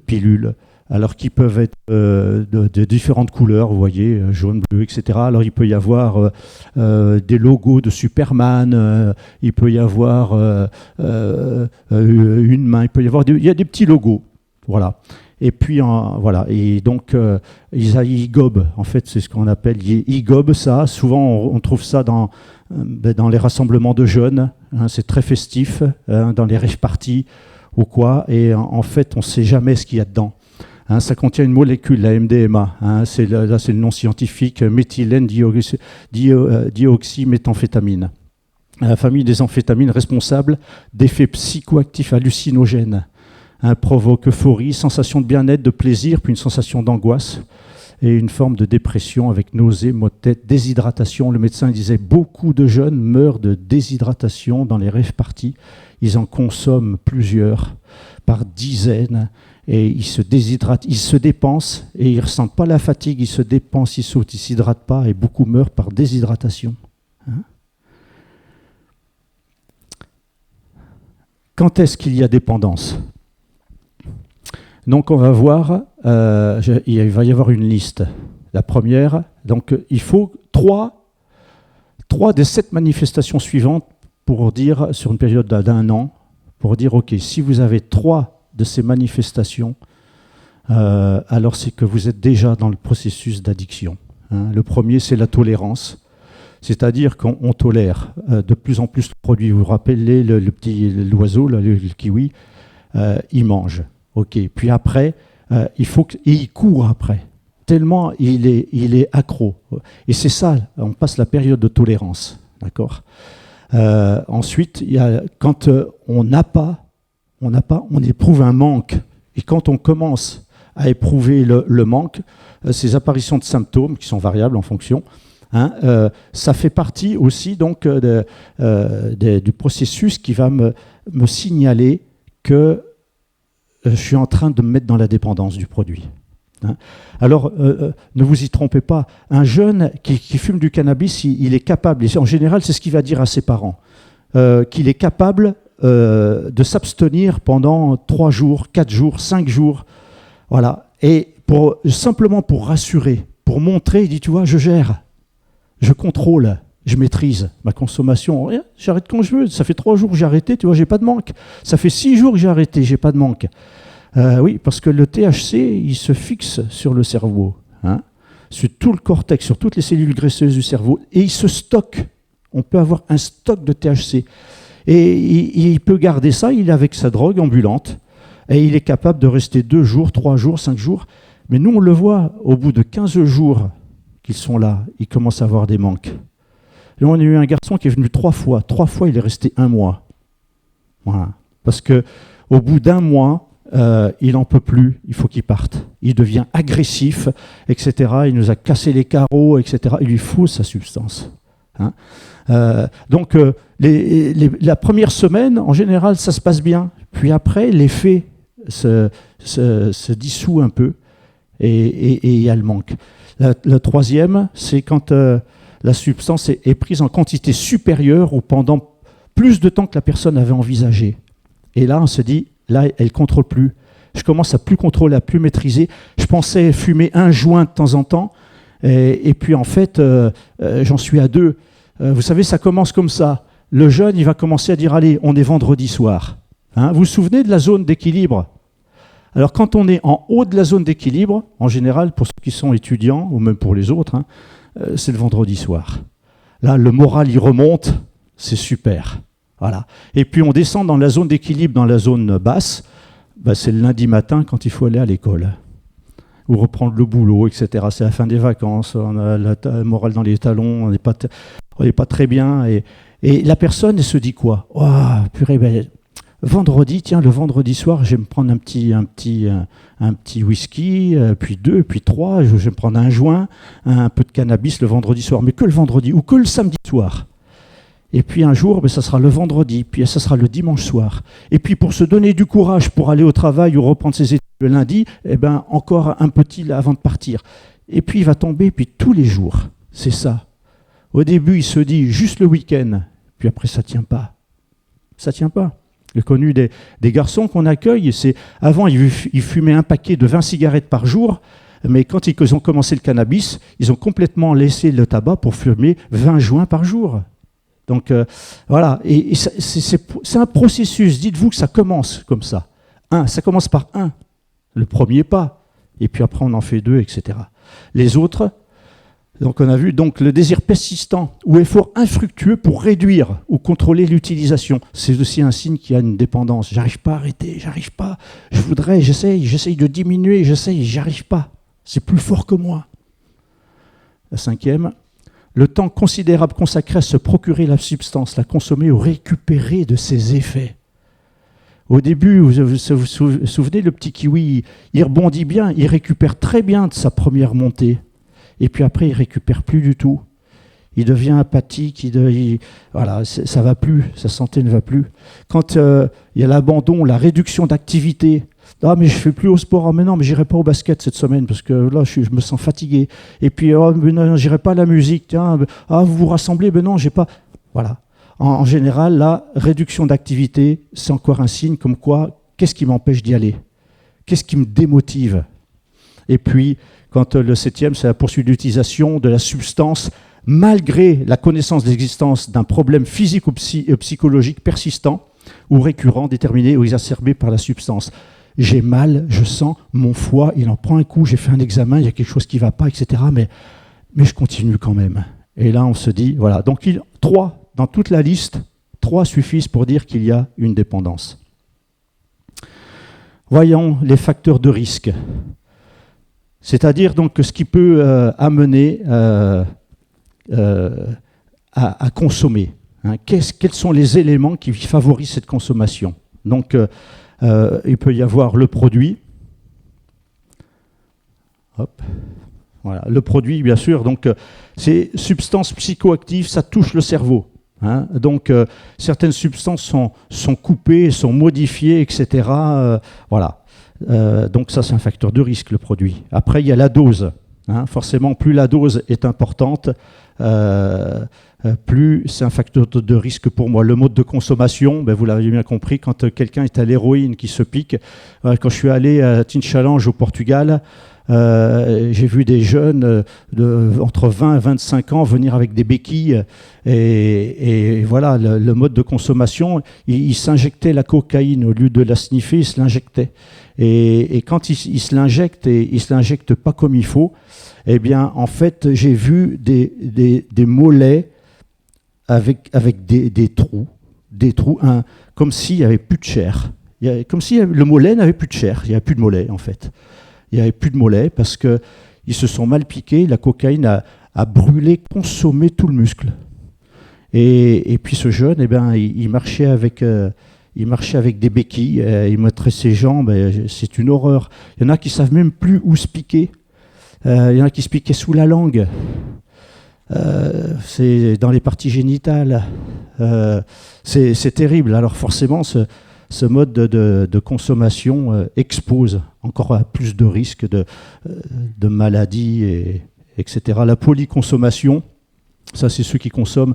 pilules, alors qui peuvent être de différentes couleurs, vous voyez, jaune, bleu, etc. Alors il peut y avoir des logos de Superman, il peut y avoir une main, il y a des petits logos, voilà. Et puis voilà, et donc ils gobent, en fait c'est ce qu'on appelle, ils gobent ça. Souvent on trouve ça dans les rassemblements de jeunes, hein, c'est très festif, hein, dans les rave parties ou quoi, et en fait on ne sait jamais ce qu'il y a dedans. Hein, ça contient une molécule, la MDMA, hein, là c'est le nom scientifique, méthylène dioxyméthamphétamine. La famille des amphétamines responsables d'effets psychoactifs hallucinogènes, hein, provoque euphorie, sensation de bien-être, de plaisir, puis une sensation d'angoisse et une forme de dépression avec nausées, maux de tête, déshydratation. Le médecin disait beaucoup de jeunes meurent de déshydratation dans les rave parties. Ils en consomment plusieurs par dizaines. Et ils se déshydratent, ils se dépensent et ils ne ressentent pas la fatigue, ils se dépensent, ils sautent, ils ne s'hydratent pas et beaucoup meurent par déshydratation. Hein. Quand est-ce qu'il y a dépendance? Donc on va voir, il va y avoir une liste. La première, donc il faut 3 des 7 manifestations suivantes pour dire, sur une période d'1 an, pour dire, ok, si vous avez 3 de ces manifestations, alors c'est que vous êtes déjà dans le processus d'addiction. Hein. Le premier, c'est la tolérance, c'est-à-dire qu'on tolère de plus en plus de produits. Vous vous rappelez l'oiseau, le kiwi, il mange. Ok. Puis après, il court après, tellement il est accro. Et c'est ça, on passe la période de tolérance. D'accord. Ensuite, quand on éprouve un manque. Et quand on commence à éprouver le manque, ces apparitions de symptômes, qui sont variables en fonction, hein, ça fait partie aussi donc, du processus qui va me signaler que je suis en train de me mettre dans la dépendance du produit. Hein. Alors, ne vous y trompez pas, un jeune qui fume du cannabis, il est capable, et en général c'est ce qu'il va dire à ses parents, qu'il est capable de s'abstenir pendant 3 jours, 4 jours, 5 jours. Voilà. Et simplement pour rassurer, pour montrer, il dit, tu vois, je gère, je contrôle, je maîtrise ma consommation. Rien, j'arrête quand je veux. Ça fait 3 jours que j'ai arrêté, tu vois, j'ai pas de manque. Ça fait 6 jours que j'ai arrêté, j'ai pas de manque. Oui, parce que le THC, il se fixe sur le cerveau, hein, sur tout le cortex, sur toutes les cellules graisseuses du cerveau, et il se stocke. On peut avoir un stock de THC. Et il peut garder ça, il est avec sa drogue ambulante, et il est capable de rester 2 jours, 3 jours, 5 jours. Mais nous, on le voit, au bout de 15 jours qu'ils sont là, ils commencent à avoir des manques. Et on a eu un garçon qui est venu 3 fois. 3 fois, il est resté 1 mois. Voilà. Parce qu'au bout d'1 mois, il n'en peut plus, il faut qu'il parte. Il devient agressif, etc. Il nous a cassé les carreaux, etc. Il lui faut sa substance. Hein. Donc, la première semaine, en général, ça se passe bien. Puis après, l'effet se dissout un peu et il y a le manque. Le troisième, c'est quand la substance est prise en quantité supérieure ou pendant plus de temps que la personne avait envisagé. Et là, on se dit, là, elle ne contrôle plus. Je commence à plus contrôler, à plus maîtriser. Je pensais fumer 1 joint de temps en temps. Et puis, en fait, j'en suis à 2. Vous savez, ça commence comme ça. Le jeune, il va commencer à dire, allez, on est vendredi soir. Hein, vous vous souvenez de la zone d'équilibre? Alors quand on est en haut de la zone d'équilibre, en général, pour ceux qui sont étudiants, ou même pour les autres, hein, c'est le vendredi soir. Là, le moral, il remonte, c'est super. Voilà. Et puis on descend dans la zone d'équilibre, dans la zone basse, c'est le lundi matin quand il faut aller à l'école. Ou reprendre le boulot, etc. C'est la fin des vacances, on a le moral dans les talons, on n'est pas très bien. Et la personne, elle se dit quoi? Oh, purée, vendredi, tiens, le vendredi soir, je vais me prendre un petit whisky, puis 2, puis 3, je vais me prendre un joint, un peu de cannabis le vendredi soir, mais que le vendredi, ou que le samedi soir. Et puis un jour, ça sera le vendredi, puis ça sera le dimanche soir. Et puis pour se donner du courage pour aller au travail ou reprendre ses études le lundi, encore un petit avant de partir. Et puis il va tomber, puis tous les jours, c'est ça. Au début, il se dit juste le week-end, puis après ça tient pas. Ça tient pas. J'ai connu des garçons qu'on accueille, avant ils fumaient un paquet de 20 cigarettes par jour, mais quand ils ont commencé le cannabis, ils ont complètement laissé le tabac pour fumer 20 joints par jour. Donc voilà, et c'est un processus, dites-vous que ça commence comme ça. Ça commence par le premier pas, et puis après on en fait 2, etc. Les autres, donc on a vu donc le désir persistant ou effort infructueux pour réduire ou contrôler l'utilisation. C'est aussi un signe qu'il y a une dépendance. J'arrive pas à arrêter, j'arrive pas. Je voudrais, j'essaye de diminuer, j'y arrive pas. C'est plus fort que moi. La 5e, le temps considérable consacré à se procurer la substance, la consommer ou récupérer de ses effets. Au début, vous vous souvenez, le petit kiwi, il rebondit bien, il récupère très bien de sa première montée. Et puis après, il ne récupère plus du tout. Il devient apathique, voilà, ça ne va plus, sa santé ne va plus. Quand il y a l'abandon, la réduction d'activité, ah mais je ne fais plus au sport, ah mais non, mais je n'irai pas au basket cette semaine parce que là, je me sens fatigué. Et puis, oh, mais non, je n'irai pas à la musique, tiens, vous vous rassemblez, mais non, j'ai pas... Voilà. En général, la réduction d'activité, c'est encore un signe comme quoi, qu'est-ce qui m'empêche d'y aller? Qu'est-ce qui me démotive? Et puis, quand le 7e, c'est la poursuite d'utilisation de la substance, malgré la connaissance de l'existence d'un problème physique ou psychologique persistant ou récurrent, déterminé ou exacerbé par la substance. J'ai mal, je sens, mon foie, il en prend un coup, j'ai fait un examen, il y a quelque chose qui ne va pas, etc. Mais je continue quand même. Et là, on se dit, voilà. Donc, 3, dans toute la liste, 3 suffisent pour dire qu'il y a une dépendance. Voyons les facteurs de risque. C'est-à-dire donc ce qui peut amener à consommer. Hein. Quels sont les éléments qui favorisent cette consommation? Donc, il peut y avoir le produit. Hop. Voilà. Le produit, bien sûr, donc ces substances psychoactives, ça touche le cerveau. Hein. Donc, certaines substances sont coupées, sont modifiées, etc. Voilà. Donc ça, c'est un facteur de risque, le produit. Après, il y a la dose. Hein. Forcément, plus la dose est importante, plus c'est un facteur de risque pour moi. Le mode de consommation, vous l'avez bien compris, quand quelqu'un est à l'héroïne qui se pique. Quand je suis allé à Teen Challenge au Portugal, j'ai vu des jeunes entre 20 et 25 ans venir avec des béquilles et voilà, le mode de consommation, ils s'injectaient la cocaïne au lieu de la sniffer, ils se l'injectaient. Et quand ils se l'injectent et ils se l'injectent pas comme il faut, eh bien, en fait, j'ai vu des mollets avec des trous, comme s'il n'y avait plus de chair. Comme si le mollet n'avait plus de chair, il n'y avait plus de mollet, en fait. Il n'y avait plus de mollets parce qu'ils se sont mal piqués, la cocaïne a brûlé, consommé tout le muscle. Et puis ce jeune, il marchait avec des béquilles, il montrait ses jambes, c'est une horreur. Il y en a qui ne savent même plus où se piquer. Il y en a qui se piquaient sous la langue. C'est dans les parties génitales. C'est terrible. Alors forcément, ce mode de consommation expose encore à plus de risques de maladies, etc. La polyconsommation, ça c'est ceux qui consomment.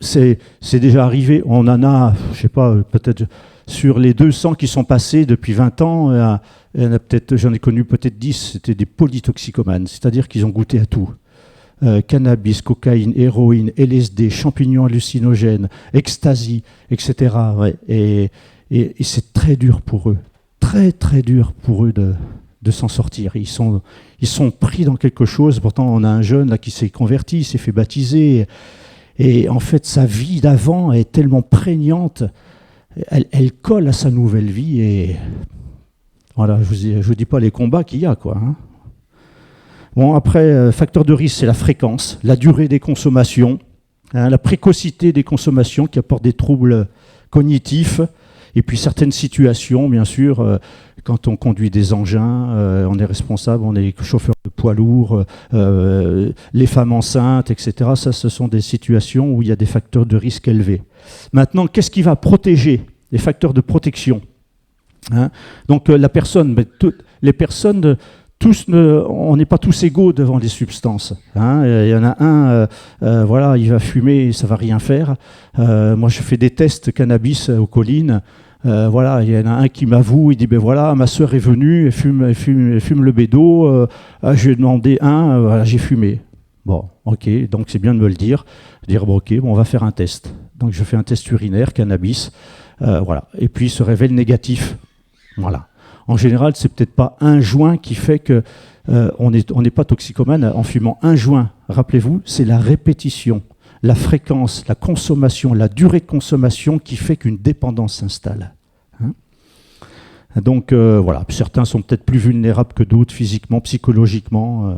C'est déjà arrivé. On en a, je ne sais pas, peut-être sur les 200 qui sont passés depuis 20 ans, il y en a peut-être, j'en ai connu peut-être 10, c'était des polytoxicomanes, c'est-à-dire qu'ils ont goûté à tout. Cannabis, cocaïne, héroïne, LSD, champignons hallucinogènes, ecstasy, etc. Ouais. Et c'est très dur pour eux. très très dur pour eux de s'en sortir. Ils sont pris dans quelque chose. Pourtant, on a un jeune là qui s'est converti, il s'est fait baptiser. Et en fait, sa vie d'avant est tellement prégnante, elle colle à sa nouvelle vie. Et voilà, je vous dis pas les combats qu'il y a, quoi. Hein. Bon, après, facteur de risque, c'est la fréquence, la durée des consommations, hein, la précocité des consommations qui apportent des troubles cognitifs. Et puis certaines situations, bien sûr, quand on conduit des engins, on est responsable, on est chauffeur de poids lourds, les femmes enceintes, etc. Ça, ce sont des situations où il y a des facteurs de risque élevés. Maintenant, qu'est-ce qui va protéger? Les facteurs de protection. Hein? Donc la personne, les personnes, on n'est pas tous égaux devant les substances. Hein. Il y en a un, voilà, il va fumer, ça va rien faire. Moi, je fais des tests cannabis aux collines. Voilà, il y en a un qui m'avoue, il dit ben voilà, ma sœur est venue, elle fume le bédo. Je lui ai demandé voilà, j'ai fumé. Bon, ok, donc c'est bien de me le dire. Dire bon, ok, bon, on va faire un test. Donc je fais un test urinaire, cannabis, voilà, et puis il se révèle négatif. Voilà. En général, c'est peut-être pas un joint qui fait que on n'est pas toxicomane en fumant un joint. Rappelez-vous, c'est la répétition, la fréquence, la consommation, la durée de consommation qui fait qu'une dépendance s'installe. Hein. Donc voilà, certains sont peut-être plus vulnérables que d'autres physiquement, psychologiquement.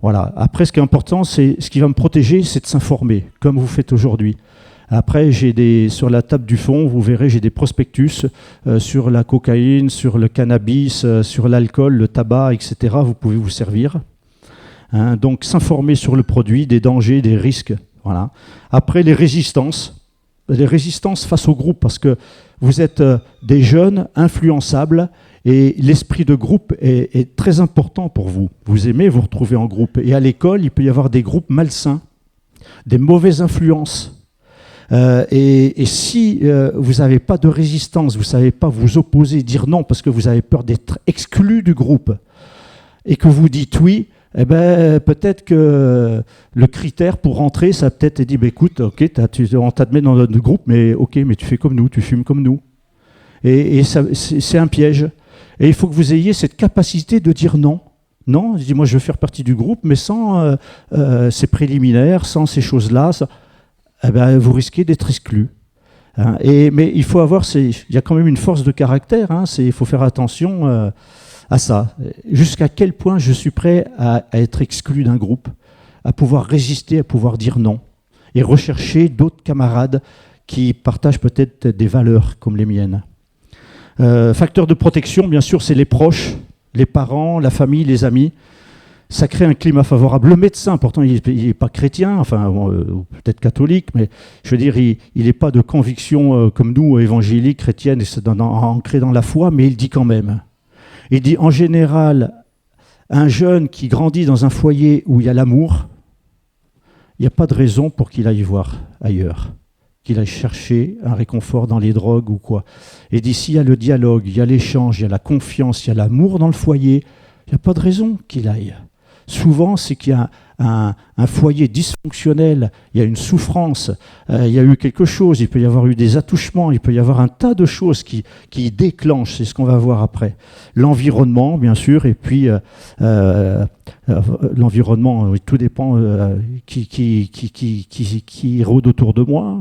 Voilà. Après, ce qui est important, c'est ce qui va me protéger, c'est de s'informer, comme vous faites aujourd'hui. Après, sur la table du fond, vous verrez, j'ai des prospectus sur la cocaïne, sur le cannabis, sur l'alcool, le tabac, etc. Vous pouvez vous servir. Hein, donc, s'informer sur le produit, des dangers, des risques. Voilà. Après, les résistances face au groupe, parce que vous êtes des jeunes influençables et l'esprit de groupe est très important pour vous. Vous aimez vous retrouver en groupe. Et à l'école, il peut y avoir des groupes malsains, des mauvaises influences. Et si vous n'avez pas de résistance, vous ne savez pas vous opposer, dire non parce que vous avez peur d'être exclu du groupe et que vous dites oui, eh ben, peut-être que le critère pour rentrer, ça a peut-être été dit, écoute, ok, on t'admet dans notre groupe, mais ok, mais tu fais comme nous, tu fumes comme nous. Et ça, c'est un piège. Et il faut que vous ayez cette capacité de dire non. Non, je dis, moi je veux faire partie du groupe, mais sans ces préliminaires, sans ces choses-là. Eh ben, vous risquez d'être exclu. Hein. Mais il faut avoir, il y a quand même une force de caractère, hein, il faut faire attention à ça. Jusqu'à quel point je suis prêt à être exclu d'un groupe, à pouvoir résister, à pouvoir dire non, et rechercher d'autres camarades qui partagent peut-être des valeurs comme les miennes. Facteur de protection, bien sûr, c'est les proches, les parents, la famille, les amis. Ça crée un climat favorable. Le médecin, pourtant, il n'est pas chrétien, enfin, peut-être catholique, mais je veux dire, il n'est pas de conviction comme nous, évangéliques, chrétiennes, ancré dans la foi, mais il dit quand même. Il dit, en général, un jeune qui grandit dans un foyer où il y a l'amour, il n'y a pas de raison pour qu'il aille voir ailleurs, qu'il aille chercher un réconfort dans les drogues ou quoi. Et d'ici, il y a le dialogue, il y a l'échange, il y a la confiance, il y a l'amour dans le foyer, il n'y a pas de raison qu'il aille. Souvent, c'est qu'il y a un foyer dysfonctionnel, il y a une souffrance, il y a eu quelque chose, il peut y avoir eu des attouchements, il peut y avoir un tas de choses qui déclenchent, c'est ce qu'on va voir après. L'environnement, bien sûr, et puis l'environnement, oui, tout dépend qui rôde autour de moi,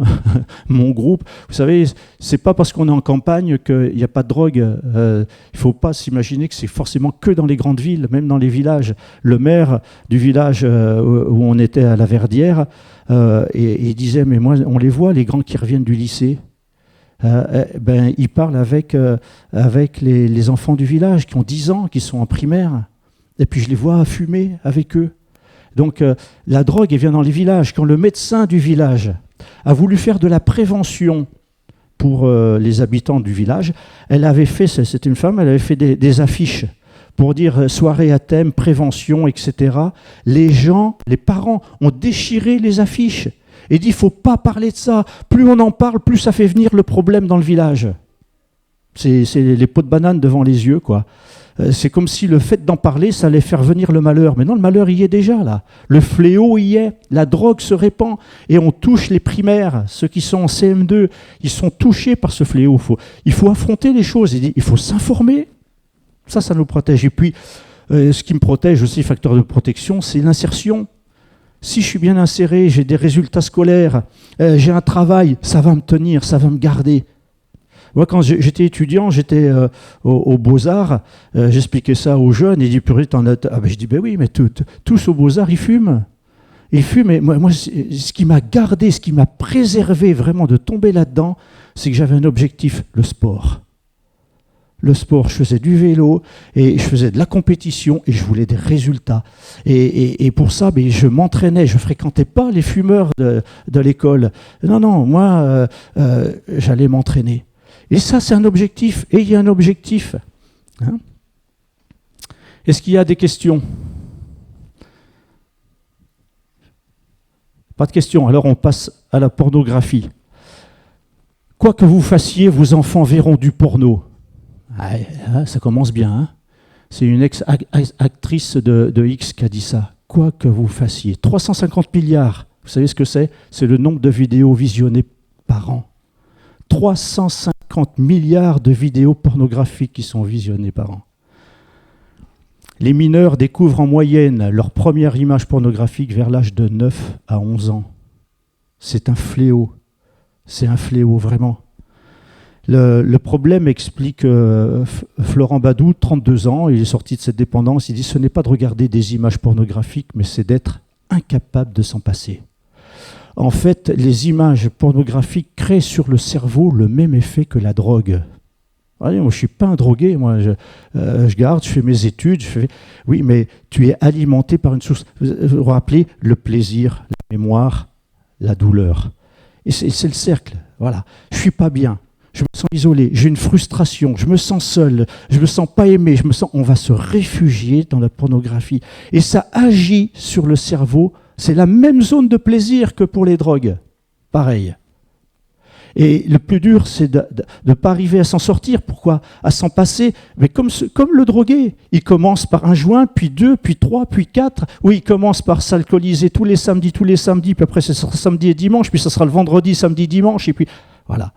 mon groupe. Vous savez, c'est pas parce qu'on est en campagne qu'il n'y a pas de drogue. Il ne faut pas s'imaginer que c'est forcément que dans les grandes villes, même dans les villages. Le maire du village où on était à la Verdière, et il disait, mais moi, on les voit, les grands qui reviennent du lycée. Ils parlent avec les enfants du village qui ont 10 ans, qui sont en primaire. Et puis je les vois fumer avec eux. Donc la drogue, elle vient dans les villages. Quand le médecin du village a voulu faire de la prévention pour les habitants du village, elle avait fait, c'était une femme, elle avait fait des affiches pour dire soirée à thème, prévention, etc. Les gens, les parents ont déchiré les affiches et dit il ne faut pas parler de ça. Plus on en parle, plus ça fait venir le problème dans le village. C'est les pots de banane devant les yeux, quoi. C'est comme si le fait d'en parler, ça allait faire venir le malheur. Mais non, le malheur y est déjà, là. Le fléau y est. La drogue se répand. Et on touche les primaires. Ceux qui sont en CM2, ils sont touchés par ce fléau. Il faut affronter les choses. Il faut s'informer. Ça nous protège. Et puis, ce qui me protège aussi, facteur de protection, c'est l'insertion. Si je suis bien inséré, j'ai des résultats scolaires, j'ai un travail, ça va me tenir, ça va me garder. Moi, quand j'étais étudiant, j'étais aux Beaux-Arts, j'expliquais ça aux jeunes, ils disent, purée, t'en as... Ah ben, je dis, ben oui, mais tous aux Beaux-Arts, ils fument. Ils fument, et moi, ce qui m'a gardé, ce qui m'a préservé vraiment de tomber là-dedans, c'est que j'avais un objectif, le sport. Le sport, je faisais du vélo et je faisais de la compétition et je voulais des résultats. Et pour ça, ben, je m'entraînais, je ne fréquentais pas les fumeurs de l'école. Non, moi, j'allais m'entraîner. Et ça, c'est un objectif. Et il y a un objectif. Hein? Est-ce qu'il y a des questions? Pas de questions. Alors on passe à la pornographie. Quoi que vous fassiez, vos enfants verront du porno. Ah, ça commence bien. Hein? C'est une ex-actrice de X qui a dit ça. Quoi que vous fassiez. 350 milliards. Vous savez ce que c'est? C'est le nombre de vidéos visionnées par an. 350 milliards de vidéos pornographiques qui sont visionnées par an. Les mineurs découvrent en moyenne leur première image pornographique vers l'âge de 9 à 11 ans. C'est un fléau. C'est un fléau, vraiment. Le problème explique Florent Badou, 32 ans, il est sorti de cette dépendance, il dit « Ce n'est pas de regarder des images pornographiques, mais c'est d'être incapable de s'en passer ». En fait, les images pornographiques créent sur le cerveau le même effet que la drogue. Allez, moi, je ne suis pas un drogué, moi, je garde, je fais mes études, oui, mais tu es alimenté par une source. Vous vous rappelez le plaisir, la mémoire, la douleur. Et c'est le cercle, voilà. Je ne suis pas bien. Je me sens isolé, j'ai une frustration, je me sens seul, je ne me sens pas aimé, on va se réfugier dans la pornographie. Et ça agit sur le cerveau, c'est la même zone de plaisir que pour les drogues, pareil. Et le plus dur, c'est de ne pas arriver à s'en sortir. Pourquoi? À s'en passer. Mais comme le drogué, il commence par un joint, puis 2, puis 3, puis 4. Oui, il commence par s'alcooliser tous les samedis, puis après ce sera samedi et dimanche, puis ça sera le vendredi, samedi, dimanche, et puis voilà.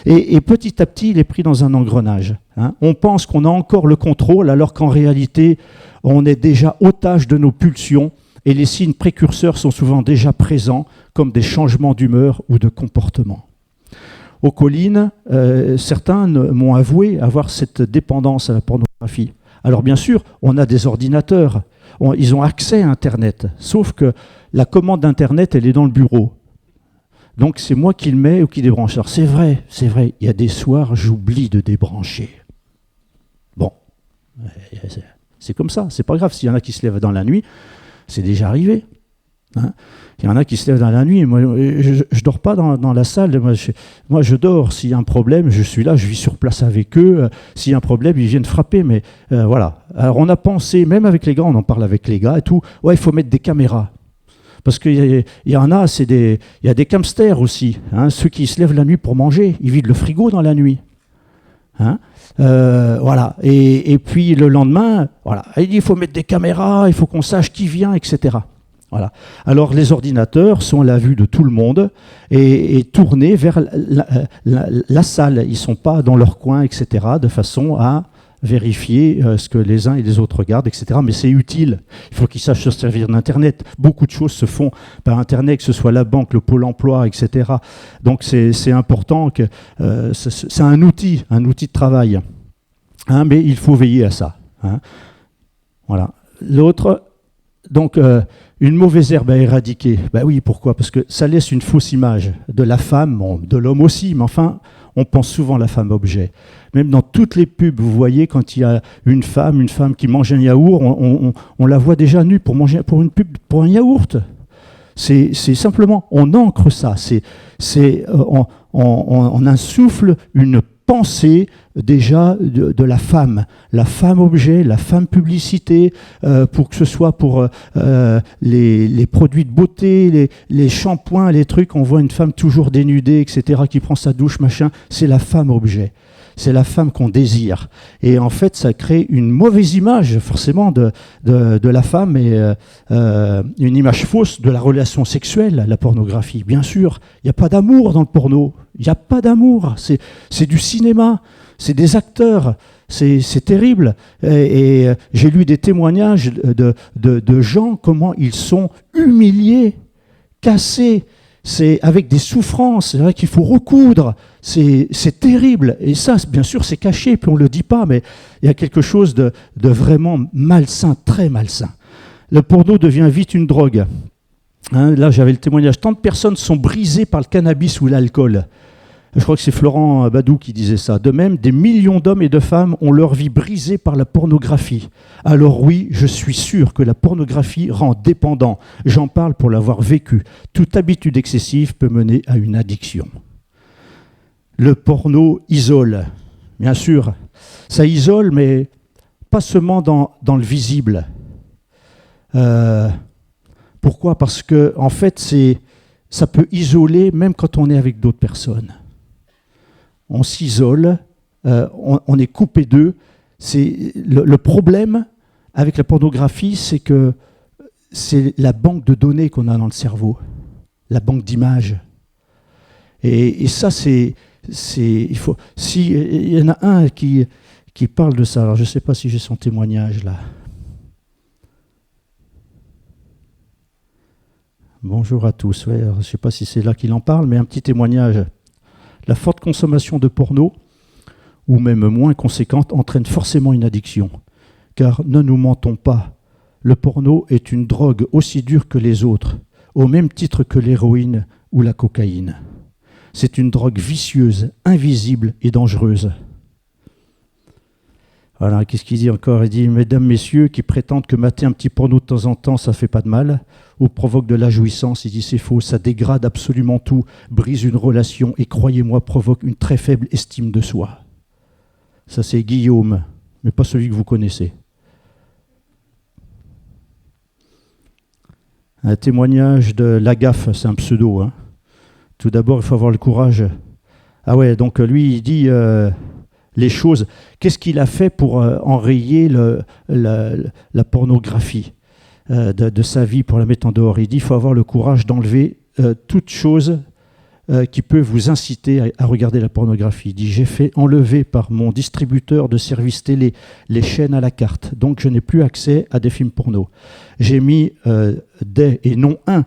Et petit à petit, il est pris dans un engrenage. Hein. On pense qu'on a encore le contrôle, alors qu'en réalité, on est déjà otage de nos pulsions, et les signes précurseurs sont souvent déjà présents, comme des changements d'humeur ou de comportement. Aux collines, certains m'ont avoué avoir cette dépendance à la pornographie. Alors bien sûr, on a des ordinateurs, ils ont accès à Internet, sauf que la commande d'Internet, elle est dans le bureau. Donc c'est moi qui le mets ou qui débranche. Alors c'est vrai, il y a des soirs, j'oublie de débrancher. Bon, c'est comme ça, c'est pas grave. S'il y en a qui se lèvent dans la nuit, c'est déjà arrivé. Hein. Il y en a qui se lèvent dans la nuit. Moi, je dors pas dans la salle. Moi, je dors. S'il y a un problème, je suis là, je vis sur place avec eux. S'il y a un problème, ils viennent frapper. Mais voilà. Alors, on a pensé, même avec les gars, on en parle avec les gars et tout. Ouais, il faut mettre des caméras. Parce qu'il y en a, il y a des hamsters aussi. Hein, ceux qui se lèvent la nuit pour manger. Ils vident le frigo dans la nuit. Hein, voilà. Et puis, le lendemain, voilà. Il dit, il faut mettre des caméras, il faut qu'on sache qui vient, etc. Voilà. Alors les ordinateurs sont à la vue de tout le monde et tournés vers la salle. Ils ne sont pas dans leur coin, etc., de façon à vérifier ce que les uns et les autres regardent, etc. Mais c'est utile. Il faut qu'ils sachent se servir d'Internet. Beaucoup de choses se font par Internet, que ce soit la banque, le pôle emploi, etc. Donc c'est important que c'est un outil de travail. Hein, mais il faut veiller à ça. Hein. Voilà. L'autre, donc, une mauvaise herbe à éradiquer. Ben oui, pourquoi? Parce que ça laisse une fausse image de la femme, bon, de l'homme aussi, mais enfin, on pense souvent à la femme objet. Même dans toutes les pubs, vous voyez, quand il y a une femme qui mange un yaourt, on la voit déjà nue pour une pub pour un yaourt. C'est simplement, on ancre ça. On insuffle une pensée déjà de la femme objet, la femme publicité, pour que ce soit pour les produits de beauté, les shampoings, les trucs, on voit une femme toujours dénudée, etc., qui prend sa douche, machin, c'est la femme objet. C'est la femme qu'on désire. Et en fait, ça crée une mauvaise image, forcément, de la femme et une image fausse de la relation sexuelle, la pornographie. Bien sûr, il n'y a pas d'amour dans le porno. Il n'y a pas d'amour. C'est du cinéma. C'est des acteurs. C'est terrible. Et j'ai lu des témoignages de gens, comment ils sont humiliés, cassés, c'est avec des souffrances, c'est vrai qu'il faut recoudre, c'est terrible. Et ça, bien sûr, c'est caché, puis on ne le dit pas, mais il y a quelque chose de vraiment malsain, très malsain. Le porno devient vite une drogue. Hein, là, j'avais le témoignage. Tant de personnes sont brisées par le cannabis ou l'alcool. Je crois que c'est Florent Badou qui disait ça. De même, des millions d'hommes et de femmes ont leur vie brisée par la pornographie. Alors oui, je suis sûr que la pornographie rend dépendant. J'en parle pour l'avoir vécu. Toute habitude excessive peut mener à une addiction. Le porno isole, bien sûr. Ça isole, mais pas seulement dans le visible. Pourquoi ? Parce que, en fait, ça peut isoler même quand on est avec d'autres personnes. On s'isole, on est coupé d'eux. Le problème avec la pornographie, c'est que c'est la banque de données qu'on a dans le cerveau, la banque d'images. Et ça, il y en a un qui parle de ça. Alors, je ne sais pas si j'ai son témoignage là. Bonjour à tous. Ouais, je ne sais pas si c'est là qu'il en parle, mais un petit témoignage. La forte consommation de porno, ou même moins conséquente, entraîne forcément une addiction. Car ne nous mentons pas, le porno est une drogue aussi dure que les autres, au même titre que l'héroïne ou la cocaïne. C'est une drogue vicieuse, invisible et dangereuse. Voilà, qu'est-ce qu'il dit encore ? Il dit « Mesdames, messieurs, qui prétendent que mater un petit porno de temps en temps, ça fait pas de mal, ou provoque de la jouissance », il dit « C'est faux, ça dégrade absolument tout, brise une relation et, croyez-moi, provoque une très faible estime de soi. » Ça, c'est Guillaume, mais pas celui que vous connaissez. Un témoignage de Lagaffe, c'est un pseudo. Hein. Tout d'abord, il faut avoir le courage. Ah ouais, donc lui, il dit... les choses. Qu'est-ce qu'il a fait pour enrayer la pornographie de sa vie, pour la mettre en dehors ? Il dit qu'il faut avoir le courage d'enlever toute chose qui peut vous inciter à regarder la pornographie. Il dit « J'ai fait enlever par mon distributeur de services télé les chaînes à la carte, donc je n'ai plus accès à des films porno. J'ai mis des, et non un,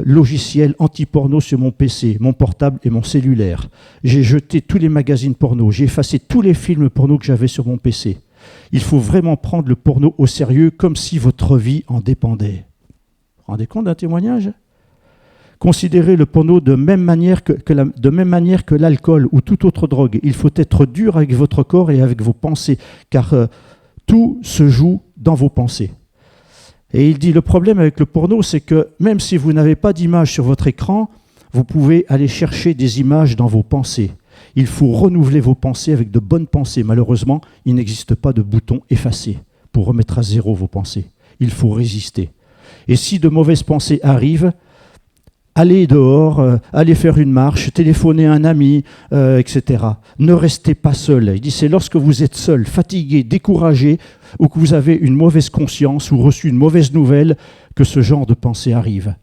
logiciel anti-porno sur mon PC, mon portable et mon cellulaire. J'ai jeté tous les magazines porno, j'ai effacé tous les films porno que j'avais sur mon PC. Il faut vraiment prendre le porno au sérieux comme si votre vie en dépendait. » Vous vous rendez compte d'un témoignage ? Considérez le porno de même manière que l'alcool ou toute autre drogue. Il faut être dur avec votre corps et avec vos pensées, car tout se joue dans vos pensées. Et il dit, le problème avec le porno, c'est que même si vous n'avez pas d'image sur votre écran, vous pouvez aller chercher des images dans vos pensées. Il faut renouveler vos pensées avec de bonnes pensées. Malheureusement, il n'existe pas de bouton effacer pour remettre à zéro vos pensées. Il faut résister. Et si de mauvaises pensées arrivent, allez dehors, allez faire une marche, téléphonez à un ami, etc. Ne restez pas seul. Il dit, c'est lorsque vous êtes seul, fatigué, découragé, ou que vous avez une mauvaise conscience ou reçu une mauvaise nouvelle, que ce genre de pensée arrive.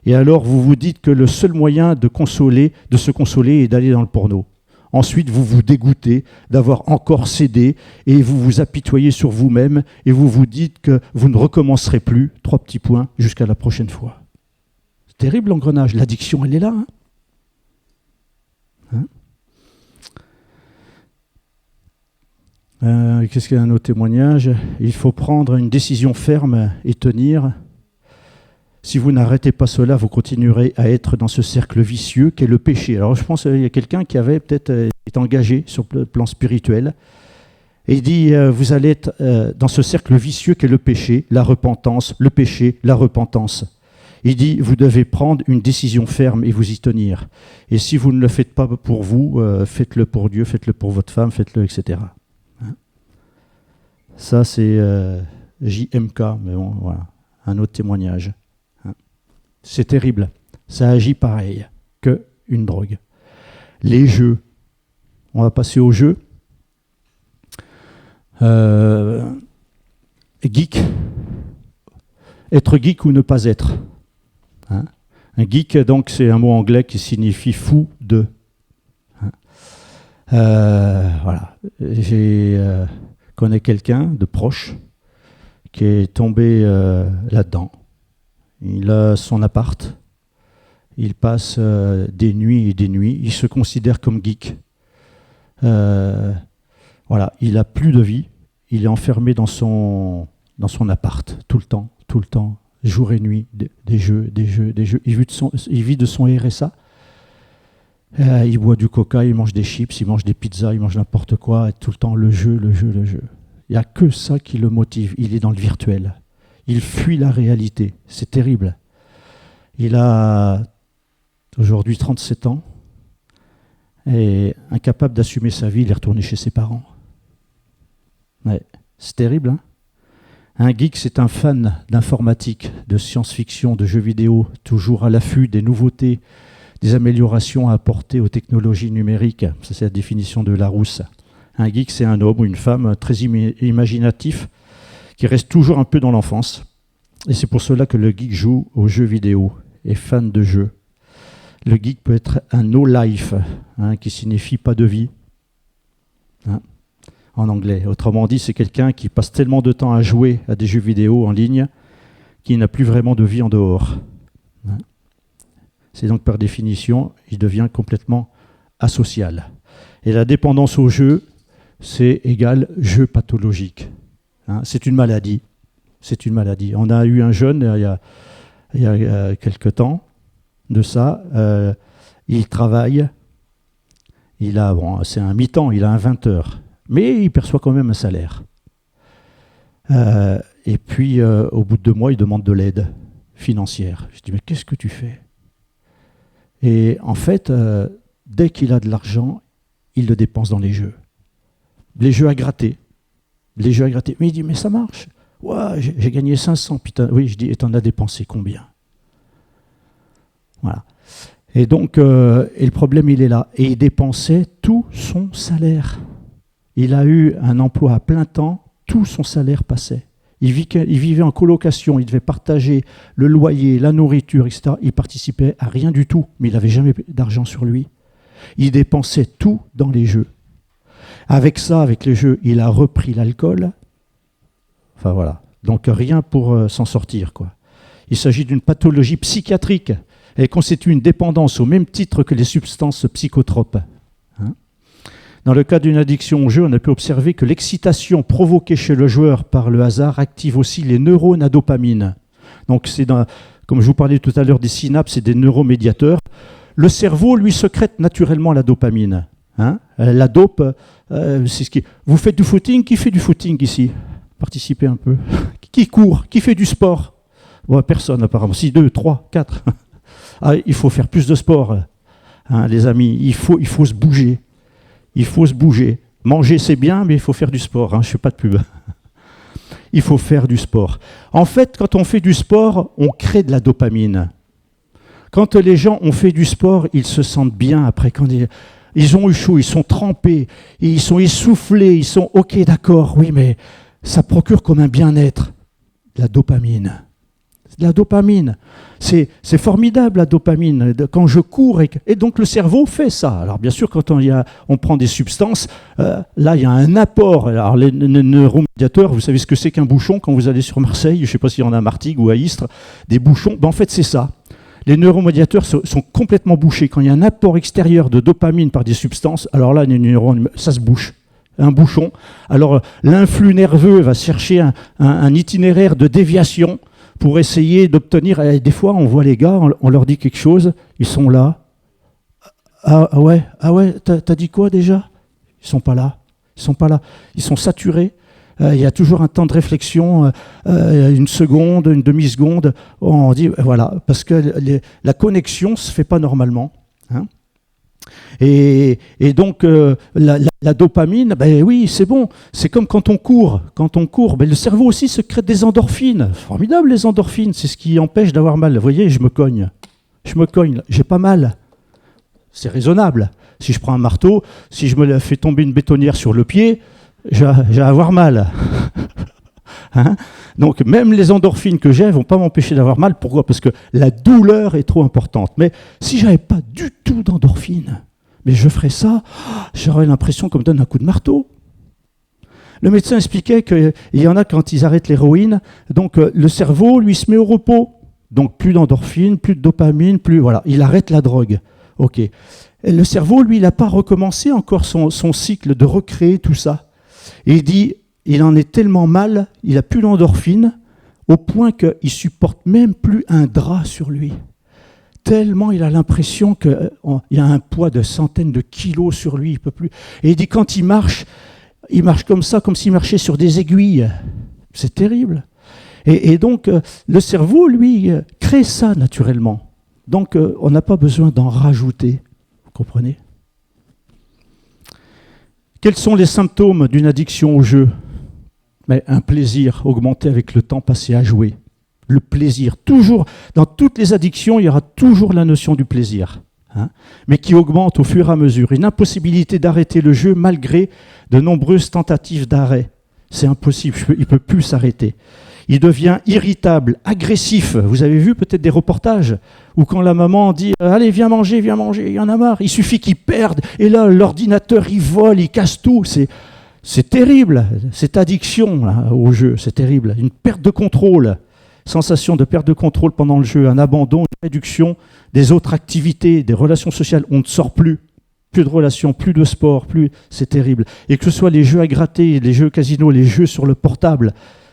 Et alors vous vous dites que le seul moyen de se consoler est d'aller dans le porno. Ensuite, vous vous dégoûtez d'avoir encore cédé et vous vous apitoyez sur vous-même et vous vous dites que vous ne recommencerez plus, 3 petits points, jusqu'à la prochaine fois. C'est terrible l'engrenage, l'addiction elle est là. Qu'est-ce qu'il y a un autre témoignage ? Il faut prendre une décision ferme et tenir. Si vous n'arrêtez pas cela, vous continuerez à être dans ce cercle vicieux qu'est le péché. Alors je pense qu'il y a quelqu'un qui avait peut-être été engagé sur le plan spirituel. Et il dit, vous allez être dans ce cercle vicieux qu'est le péché, la repentance, le péché, la repentance. Il dit, vous devez prendre une décision ferme et vous y tenir. Et si vous ne le faites pas pour vous, faites-le pour Dieu, faites-le pour votre femme, faites-le, etc. Ça, c'est JMK, mais bon, voilà, un autre témoignage. C'est terrible. Ça agit pareil qu'une drogue. Les jeux. On va passer aux jeux. Geek. Être geek ou ne pas être. Un geek, donc, c'est un mot anglais qui signifie fou de. Voilà. J'ai connais quelqu'un de proche qui est tombé là-dedans. Il a son appart. Il passe des nuits et des nuits. Il se considère comme geek. Voilà, il n'a plus de vie. Il est enfermé dans son appart, tout le temps, jour et nuit, des jeux. Il vit de son RSA. Il boit du coca, il mange des chips, il mange des pizzas, il mange n'importe quoi. Et tout le temps, le jeu. Il n'y a que ça qui le motive. Il est dans le virtuel. Il fuit la réalité. C'est terrible. Il a aujourd'hui 37 ans. Et incapable d'assumer sa vie, il est retourné chez ses parents. Ouais, c'est terrible, hein. Un geek, c'est un fan d'informatique, de science-fiction, de jeux vidéo, toujours à l'affût des nouveautés, des améliorations à apporter aux technologies numériques. Ça, c'est la définition de Larousse. Un geek, c'est un homme ou une femme très imaginatif, qui reste toujours un peu dans l'enfance. Et c'est pour cela que le geek joue aux jeux vidéo, est fan de jeux. Le geek peut être un no-life, hein, qui signifie pas de vie, hein, en anglais. Autrement dit, c'est quelqu'un qui passe tellement de temps à jouer à des jeux vidéo en ligne qu'il n'a plus vraiment de vie en dehors. Hein. C'est donc par définition, il devient complètement asocial. Et la dépendance au jeu, c'est égal jeu pathologique. Hein. C'est une maladie. C'est une maladie. On a eu un jeune il y a quelque temps de ça. Il travaille. C'est un mi-temps, il a un 20 heures. Mais il perçoit quand même un salaire. Et puis, au bout de 2 mois, il demande de l'aide financière. Je dis, mais qu'est-ce que tu fais? Et en fait, dès qu'il a de l'argent, il le dépense dans les jeux. Les jeux à gratter. Mais il dit, mais ça marche. Ouais, j'ai gagné 500. Putain. Oui, je dis, et t'en as dépensé combien? Voilà. Et donc, et le problème, il est là. Et il dépensait tout son salaire. Il a eu un emploi à plein temps, tout son salaire passait. Il vivait en colocation, il devait partager le loyer, la nourriture, etc. Il participait à rien du tout, mais il n'avait jamais d'argent sur lui. Il dépensait tout dans les jeux. Avec ça, avec les jeux, il a repris l'alcool. Enfin voilà. Donc rien pour s'en sortir, quoi. Il s'agit d'une pathologie psychiatrique. Elle constitue une dépendance au même titre que les substances psychotropes. Hein? Dans le cas d'une addiction au jeu, on a pu observer que l'excitation provoquée chez le joueur par le hasard active aussi les neurones à dopamine. Donc comme je vous parlais tout à l'heure des synapses et des neuromédiateurs, le cerveau, lui, sécrète naturellement la dopamine. Hein? La dope, c'est ce qui... Vous faites du footing? Qui fait du footing ici? Participez un peu. Qui court? Qui fait du sport? Bon, personne apparemment. 6, 2, 3, 4. Ah, il faut faire plus de sport, hein, les amis. Il faut se bouger. Il faut se bouger. Manger, c'est bien, mais il faut faire du sport. Hein, je ne fais pas de pub. Il faut faire du sport. En fait, quand on fait du sport, on crée de la dopamine. Quand les gens ont fait du sport, ils se sentent bien après. Quand ils ont eu chaud, ils sont trempés, ils sont essoufflés, ils sont OK, d'accord, oui, mais ça procure comme un bien-être. De la dopamine. La dopamine, c'est formidable la dopamine, quand je cours, et donc le cerveau fait ça. Alors bien sûr, quand on prend des substances, là il y a un apport. Alors les neuromédiateurs, vous savez ce que c'est qu'un bouchon quand vous allez sur Marseille, je ne sais pas s'il y en a à Martigues ou à Istres, des bouchons, en fait c'est ça. Les neuromédiateurs sont complètement bouchés. Quand il y a un apport extérieur de dopamine par des substances, alors là les neurones, ça se bouche. Un bouchon. Alors l'influx nerveux va chercher un itinéraire de déviation pour essayer d'obtenir. Et des fois, on voit les gars, on leur dit quelque chose, ils sont là. Ah ouais, t'as dit quoi déjà? Ils sont pas là. Ils sont saturés. Il y a toujours un temps de réflexion, une seconde, une demi-seconde. On dit, voilà, parce que la connexion ne se fait pas normalement. Hein. Et donc, la dopamine, ben oui, c'est bon. C'est comme quand on court. Ben le cerveau aussi secrète des endorphines. Formidable, les endorphines. C'est ce qui empêche d'avoir mal. Vous voyez, je me cogne. J'ai pas mal. C'est raisonnable. Si je prends un marteau, si je me fais tomber une bétonnière sur le pied, je vais avoir mal. Hein? Donc, même les endorphines que j'ai ne vont pas m'empêcher d'avoir mal. Pourquoi? Parce que la douleur est trop importante. Mais si je n'avais pas du tout d'endorphines, Mais je ferais ça, j'aurais l'impression qu'on me donne un coup de marteau. Le médecin expliquait qu'il y en a quand ils arrêtent l'héroïne, donc le cerveau, lui, se met au repos. Donc plus d'endorphine, plus de dopamine, voilà, il arrête la drogue. Ok. Et le cerveau, lui, il n'a pas recommencé encore son cycle de recréer tout ça. Et il dit, il en est tellement mal, il n'a plus d'endorphine, au point qu'il ne supporte même plus un drap sur lui. Tellement il a l'impression qu'il y a un poids de centaines de kilos sur lui, il ne peut plus. Et il dit, quand il marche comme ça, comme s'il marchait sur des aiguilles. C'est terrible. Et donc, le cerveau, lui, crée ça naturellement. Donc, on n'a pas besoin d'en rajouter. Vous comprenez ? Quels sont les symptômes d'une addiction au jeu ? Mais un plaisir augmenté avec le temps passé à jouer. Le plaisir, toujours, dans toutes les addictions, il y aura toujours la notion du plaisir, mais qui augmente au fur et à mesure. Une impossibilité d'arrêter le jeu malgré de nombreuses tentatives d'arrêt. C'est impossible, il ne peut plus s'arrêter. Il devient irritable, agressif. Vous avez vu peut-être des reportages où quand la maman dit « Allez, viens manger, il y en a marre », il suffit qu'il perde, et là, l'ordinateur, il vole, il casse tout. C'est terrible, cette addiction là, au jeu, c'est terrible. Une perte de contrôle, sensation de perte de contrôle pendant le jeu, un abandon, une réduction des autres activités, des relations sociales. On ne sort plus de relations, plus de sport, c'est terrible. Et que ce soit les jeux à gratter, les jeux casino, les jeux sur le portable,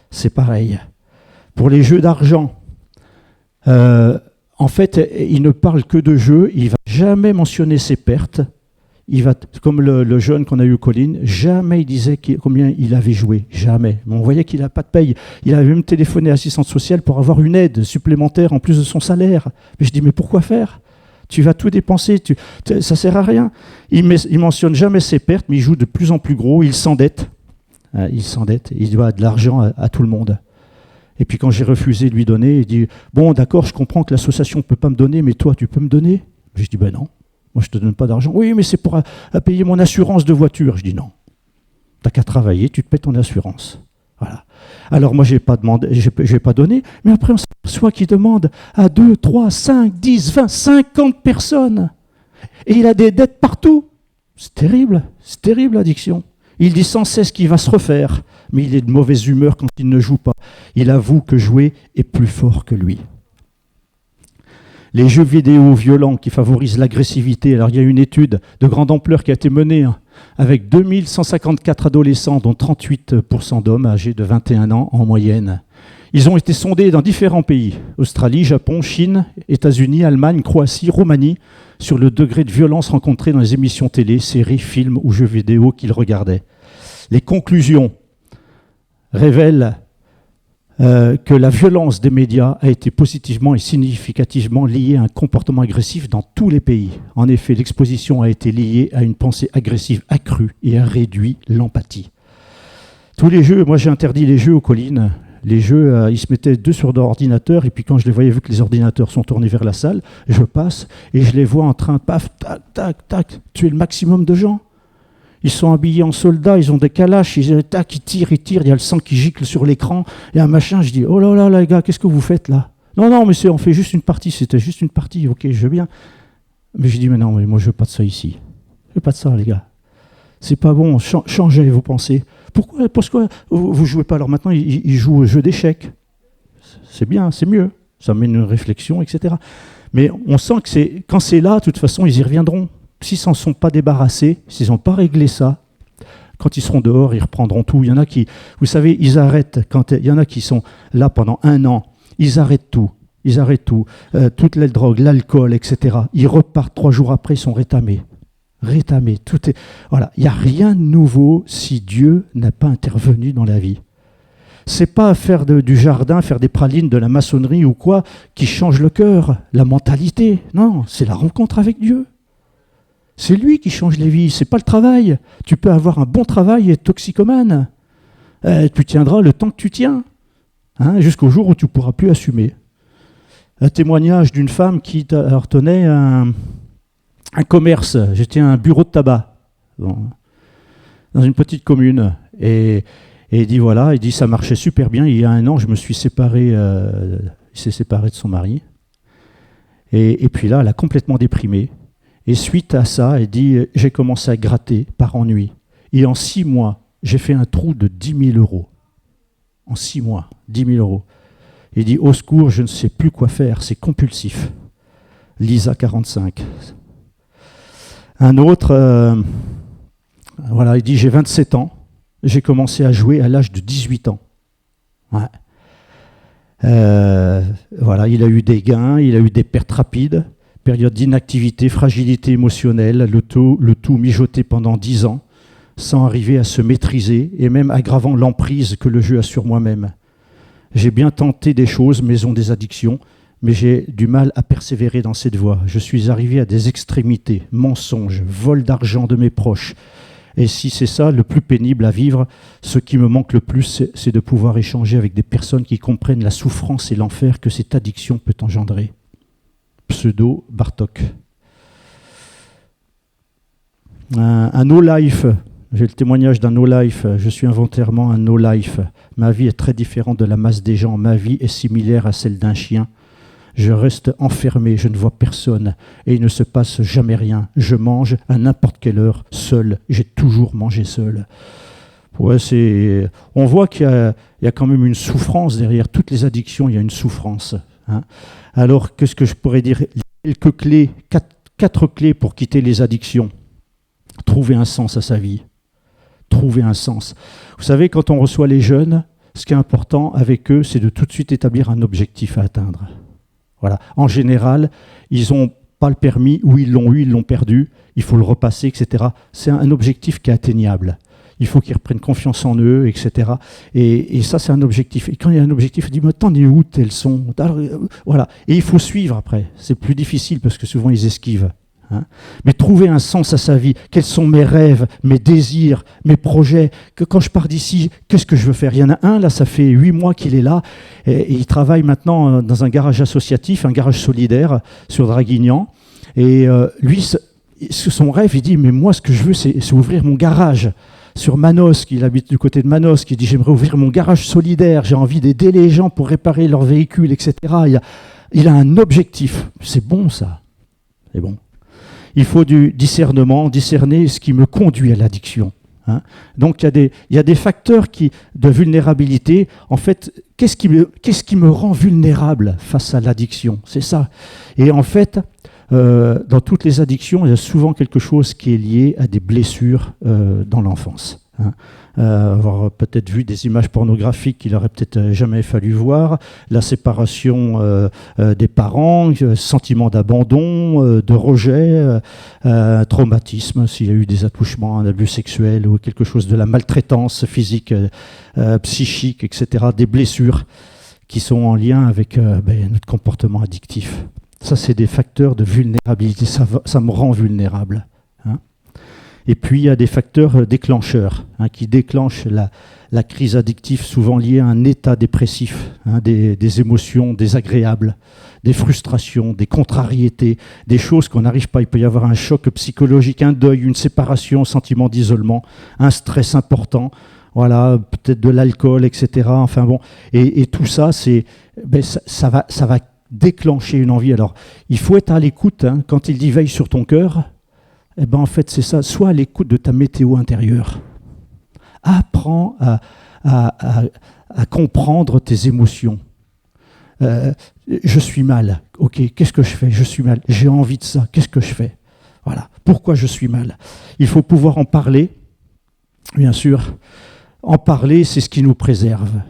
c'est pareil. Pour les jeux d'argent, en fait, il ne parle que de jeux, il ne va jamais mentionner ses pertes. Comme le jeune qu'on a eu, Colin, jamais il disait combien il avait joué, jamais. Mais on voyait qu'il n'a pas de paye. Il avait même téléphoné à l'assistante sociale pour avoir une aide supplémentaire en plus de son salaire. Mais je dis, mais pourquoi faire ? Tu vas tout dépenser, ça ne sert à rien. Il ne mentionne jamais ses pertes, mais il joue de plus en plus gros, il s'endette. Il doit de l'argent à tout le monde. Et puis quand j'ai refusé de lui donner, il dit, bon d'accord, je comprends que l'association ne peut pas me donner, mais toi, tu peux me donner ? Je dis, ben non. Moi, je ne te donne pas d'argent. Oui, mais c'est pour payer mon assurance de voiture. Je dis non. Tu n'as qu'à travailler, tu te paies ton assurance. Voilà. Alors moi, je n'ai pas donné, mais après, on s'aperçoit qu'il demande à 2, 3, 5, 10, 20, 50 personnes. Et il a des dettes partout. C'est terrible l'addiction. Il dit sans cesse qu'il va se refaire, mais il est de mauvaise humeur quand il ne joue pas. Il avoue que jouer est plus fort que lui. Les jeux vidéo violents qui favorisent l'agressivité. Alors il y a une étude de grande ampleur qui a été menée avec 2154 adolescents, dont 38% d'hommes âgés de 21 ans en moyenne. Ils ont été sondés dans différents pays, Australie, Japon, Chine, États-Unis, Allemagne, Croatie, Roumanie, sur le degré de violence rencontré dans les émissions télé, séries, films ou jeux vidéo qu'ils regardaient. Les conclusions révèlent que la violence des médias a été positivement et significativement liée à un comportement agressif dans tous les pays. En effet, l'exposition a été liée à une pensée agressive accrue et a réduit l'empathie. Tous les jeux, moi j'ai interdit les jeux aux collines. Les jeux, ils se mettaient deux sur l'ordinateur, et puis quand je les voyais, vu que les ordinateurs sont tournés vers la salle, je passe et je les vois en train, paf, tac, tac, tac, tuer le maximum de gens. Ils sont habillés en soldats, ils ont des calaches, ils tirent, il y a le sang qui gicle sur l'écran, et un machin, je dis, oh là là, les gars, qu'est-ce que vous faites là ? Non, mais on fait juste une partie, c'était juste une partie, ok, je veux bien. Mais je dis, mais non, mais moi je veux pas de ça ici. Je veux pas de ça, les gars. C'est pas bon, changez vos pensées. Pourquoi vous jouez pas ? Alors maintenant, ils jouent au jeu d'échecs. C'est bien, c'est mieux. Ça mène une réflexion, etc. Mais on sent que quand c'est là, de toute façon, ils y reviendront. S'ils s'en sont pas débarrassés, s'ils n'ont pas réglé ça, quand ils seront dehors, ils reprendront tout. Il y en a qui, vous savez, ils arrêtent. Il y en a qui sont là pendant 1 an, ils arrêtent tout. Toutes les drogues, l'alcool, etc. Ils repartent 3 jours après, ils sont rétamés. Tout est. Voilà, il n'y a rien de nouveau si Dieu n'a pas intervenu dans la vie. C'est pas faire du jardin, faire des pralines, de la maçonnerie ou quoi, qui change le cœur, la mentalité. Non, c'est la rencontre avec Dieu. C'est lui qui change les vies, c'est pas le travail. Tu peux avoir un bon travail et être toxicomane. Tu tiendras le temps que tu tiens, jusqu'au jour où tu ne pourras plus assumer. Un témoignage d'une femme qui tenait un commerce, j'étais un bureau de tabac dans une petite commune. Et il dit ça marchait super bien. Il y a 1 an, je me suis séparé, il s'est séparé de son mari. Et puis là, elle a complètement déprimé. Et suite à ça, il dit, j'ai commencé à gratter par ennui. Et en 6 mois, j'ai fait un trou de 10 000 euros. En 6 mois, 10 000 euros. Il dit, au secours, je ne sais plus quoi faire, c'est compulsif. Lisa, 45. Un autre, voilà, il dit, j'ai 27 ans, j'ai commencé à jouer à l'âge de 18 ans. Ouais. Voilà, il a eu des gains, il a eu des pertes rapides, période d'inactivité, fragilité émotionnelle, le tout mijoté pendant 10 ans, sans arriver à se maîtriser et même aggravant l'emprise que le jeu a sur moi-même. J'ai bien tenté des choses, maison des addictions, mais j'ai du mal à persévérer dans cette voie. Je suis arrivé à des extrémités, mensonges, vol d'argent de mes proches. Et si c'est ça, le plus pénible à vivre, ce qui me manque le plus, c'est de pouvoir échanger avec des personnes qui comprennent la souffrance et l'enfer que cette addiction peut engendrer. Pseudo Bartok. Un no-life. J'ai le témoignage d'un no-life. Je suis involontairement un no-life. Ma vie est très différente de la masse des gens. Ma vie est similaire à celle d'un chien. Je reste enfermé, je ne vois personne et il ne se passe jamais rien. Je mange à n'importe quelle heure, seul. J'ai toujours mangé seul. Ouais, on voit qu'il y a quand même une souffrance derrière. Toutes les addictions, il y a une souffrance. Hein. Alors, qu'est-ce que je pourrais dire? Quelques clés, quatre clés pour quitter les addictions. Trouver un sens à sa vie. Trouver un sens. Vous savez, quand on reçoit les jeunes, ce qui est important avec eux, c'est de tout de suite établir un objectif à atteindre. Voilà. En général, ils n'ont pas le permis, ou ils l'ont perdu, il faut le repasser, etc. C'est un objectif qui est atteignable. Il faut qu'ils reprennent confiance en eux, etc. Et ça, c'est un objectif. Et quand il y a un objectif, il dit, mais t'en es où tes leçons? Alors, voilà. Et il faut suivre après. C'est plus difficile parce que souvent, ils esquivent. Hein. Mais trouver un sens à sa vie, quels sont mes rêves, mes désirs, mes projets, que quand je pars d'ici, qu'est-ce que je veux faire? Il y en a un, là, ça fait 8 mois qu'il est là, et il travaille maintenant dans un garage associatif, un garage solidaire sur Draguignan, et lui, son rêve, il dit, mais moi, ce que je veux, c'est ouvrir mon garage. Sur Manosque, il habite du côté de Manosque, il dit, j'aimerais ouvrir mon garage solidaire, j'ai envie d'aider les gens pour réparer leurs véhicules, etc. Il a un objectif, c'est bon ça, c'est bon. Il faut du discernement, discerner ce qui me conduit à l'addiction. Hein. Donc il y a des facteurs de vulnérabilité. En fait, qu'est-ce qui me rend vulnérable face à l'addiction? C'est ça. Et en fait, dans toutes les addictions, il y a souvent quelque chose qui est lié à des blessures dans l'enfance. Hein. Avoir peut-être vu des images pornographiques qu'il aurait peut-être jamais fallu voir, la séparation des parents, sentiment d'abandon, de rejet, traumatisme, s'il y a eu des attouchements, un abus sexuel ou quelque chose de la maltraitance physique, psychique, etc., des blessures qui sont en lien avec notre comportement addictif. Ça, c'est des facteurs de vulnérabilité, ça me rend vulnérable. Hein. Et puis, il y a des facteurs déclencheurs qui déclenchent la crise addictive, souvent liée à un état dépressif, des émotions désagréables, des frustrations, des contrariétés, des choses qu'on n'arrive pas. Il peut y avoir un choc psychologique, un deuil, une séparation, un sentiment d'isolement, un stress important, voilà, peut-être de l'alcool, etc. Enfin bon, et tout ça, ça va déclencher une envie. Alors, il faut être à l'écoute. Quand il dit « veille sur ton cœur », eh ben en fait, c'est ça. Sois à l'écoute de ta météo intérieure. Apprends à comprendre tes émotions. Je suis mal. Ok, qu'est-ce que je fais? Je suis mal. J'ai envie de ça. Qu'est-ce que je fais? Voilà. Pourquoi je suis mal? Il faut pouvoir en parler, bien sûr. En parler, c'est ce qui nous préserve.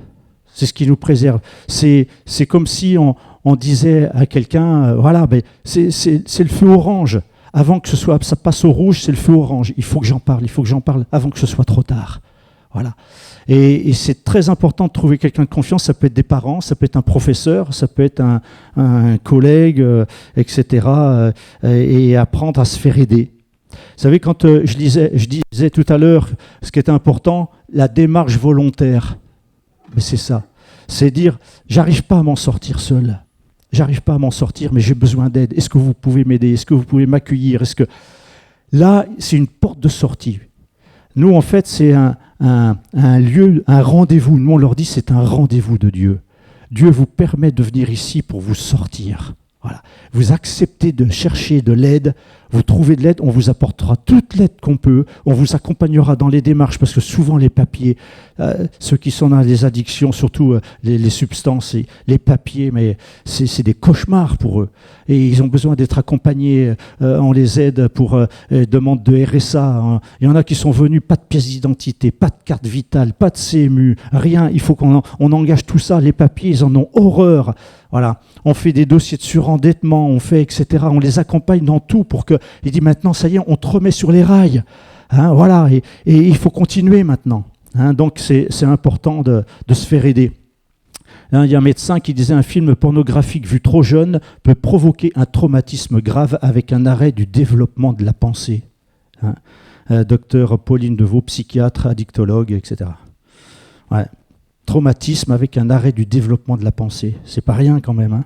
C'est ce qui nous préserve. C'est comme si on disait à quelqu'un, voilà, c'est le feu orange. Avant que ça passe au rouge, c'est le feu orange. Il faut que j'en parle avant que ce soit trop tard. Voilà. Et c'est très important de trouver quelqu'un de confiance. Ça peut être des parents, ça peut être un professeur, ça peut être un collègue, etc. Et apprendre à se faire aider. Vous savez, quand je disais tout à l'heure, ce qui est important, la démarche volontaire, mais c'est ça. C'est dire, j'arrive pas à m'en sortir seul. J'arrive pas à m'en sortir, mais j'ai besoin d'aide. Est-ce que vous pouvez m'aider? Est-ce que vous pouvez m'accueillir? Là, c'est une porte de sortie. Nous, en fait, c'est un lieu, un rendez-vous. Nous, on leur dit, c'est un rendez-vous de Dieu. Dieu vous permet de venir ici pour vous sortir. Voilà. Vous acceptez de chercher de l'aide vous trouvez de l'aide, on vous apportera toute l'aide qu'on peut, on vous accompagnera dans les démarches, parce que souvent les papiers, ceux qui sont dans les addictions, surtout les substances, et les papiers, mais c'est des cauchemars pour eux. Et ils ont besoin d'être accompagnés, on les aide pour demande de RSA. Hein. Il y en a qui sont venus, pas de pièce d'identité, pas de carte vitale, pas de CMU, rien. Il faut qu'on engage tout ça. Les papiers, ils en ont horreur. Voilà, on fait des dossiers de surendettement, on fait etc. On les accompagne dans tout pour que. Il dit maintenant, ça y est, on te remet sur les rails. Hein, voilà, et il faut continuer maintenant. Hein, donc c'est important de se faire aider. Hein, il y a un médecin qui disait un film pornographique vu trop jeune peut provoquer un traumatisme grave avec un arrêt du développement de la pensée. Hein, docteur Pauline Deveau, psychiatre, addictologue, etc. Ouais. Traumatisme avec un arrêt du développement de la pensée. C'est pas rien quand même.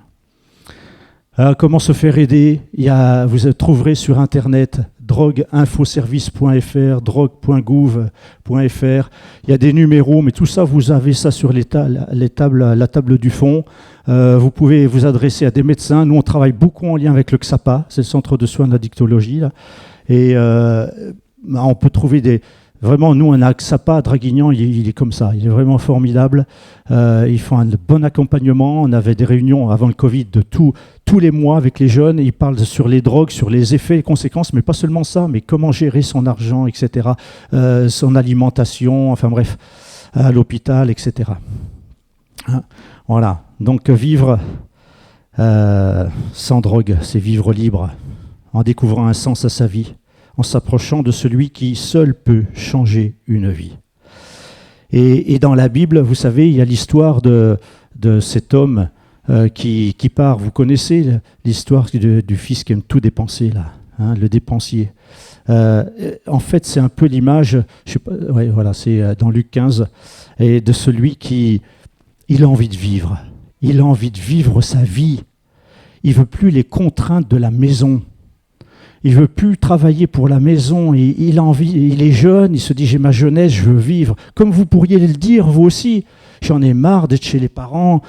Hein. Comment se faire aider? Vous trouverez sur Internet drogueinfoservice.fr, drogue.gouv.fr. Il y a des numéros, mais tout ça, vous avez ça sur la table du fond. Vous pouvez vous adresser à des médecins. Nous, on travaille beaucoup en lien avec le XAPA, c'est le Centre de soins d'addictologie. Là. Et on peut trouver Vraiment, nous, un XAPA à Draguignan, il est comme ça, il est vraiment formidable. Ils font un bon accompagnement. On avait des réunions avant le Covid de tous les mois avec les jeunes. Ils parlent sur les drogues, sur les effets, les conséquences, mais pas seulement ça, mais comment gérer son argent, etc., son alimentation, enfin bref, à l'hôpital, etc. Hein, voilà, donc vivre sans drogue, c'est vivre libre, en découvrant un sens à sa vie, en s'approchant de celui qui seul peut changer une vie. Et dans la Bible, vous savez, il y a l'histoire de cet homme qui part. Vous connaissez l'histoire du fils qui aime tout dépenser, là, hein, le dépensier. En fait, c'est un peu l'image, je sais pas, ouais, voilà, c'est dans Luc 15, et de celui qui il a envie de vivre. Il a envie de vivre sa vie. Il ne veut plus les contraintes de la maison. Il ne veut plus travailler pour la maison, il a envie, il est jeune, il se dit j'ai ma jeunesse, je veux vivre. Comme vous pourriez le dire, vous aussi, j'en ai marre d'être chez les parents,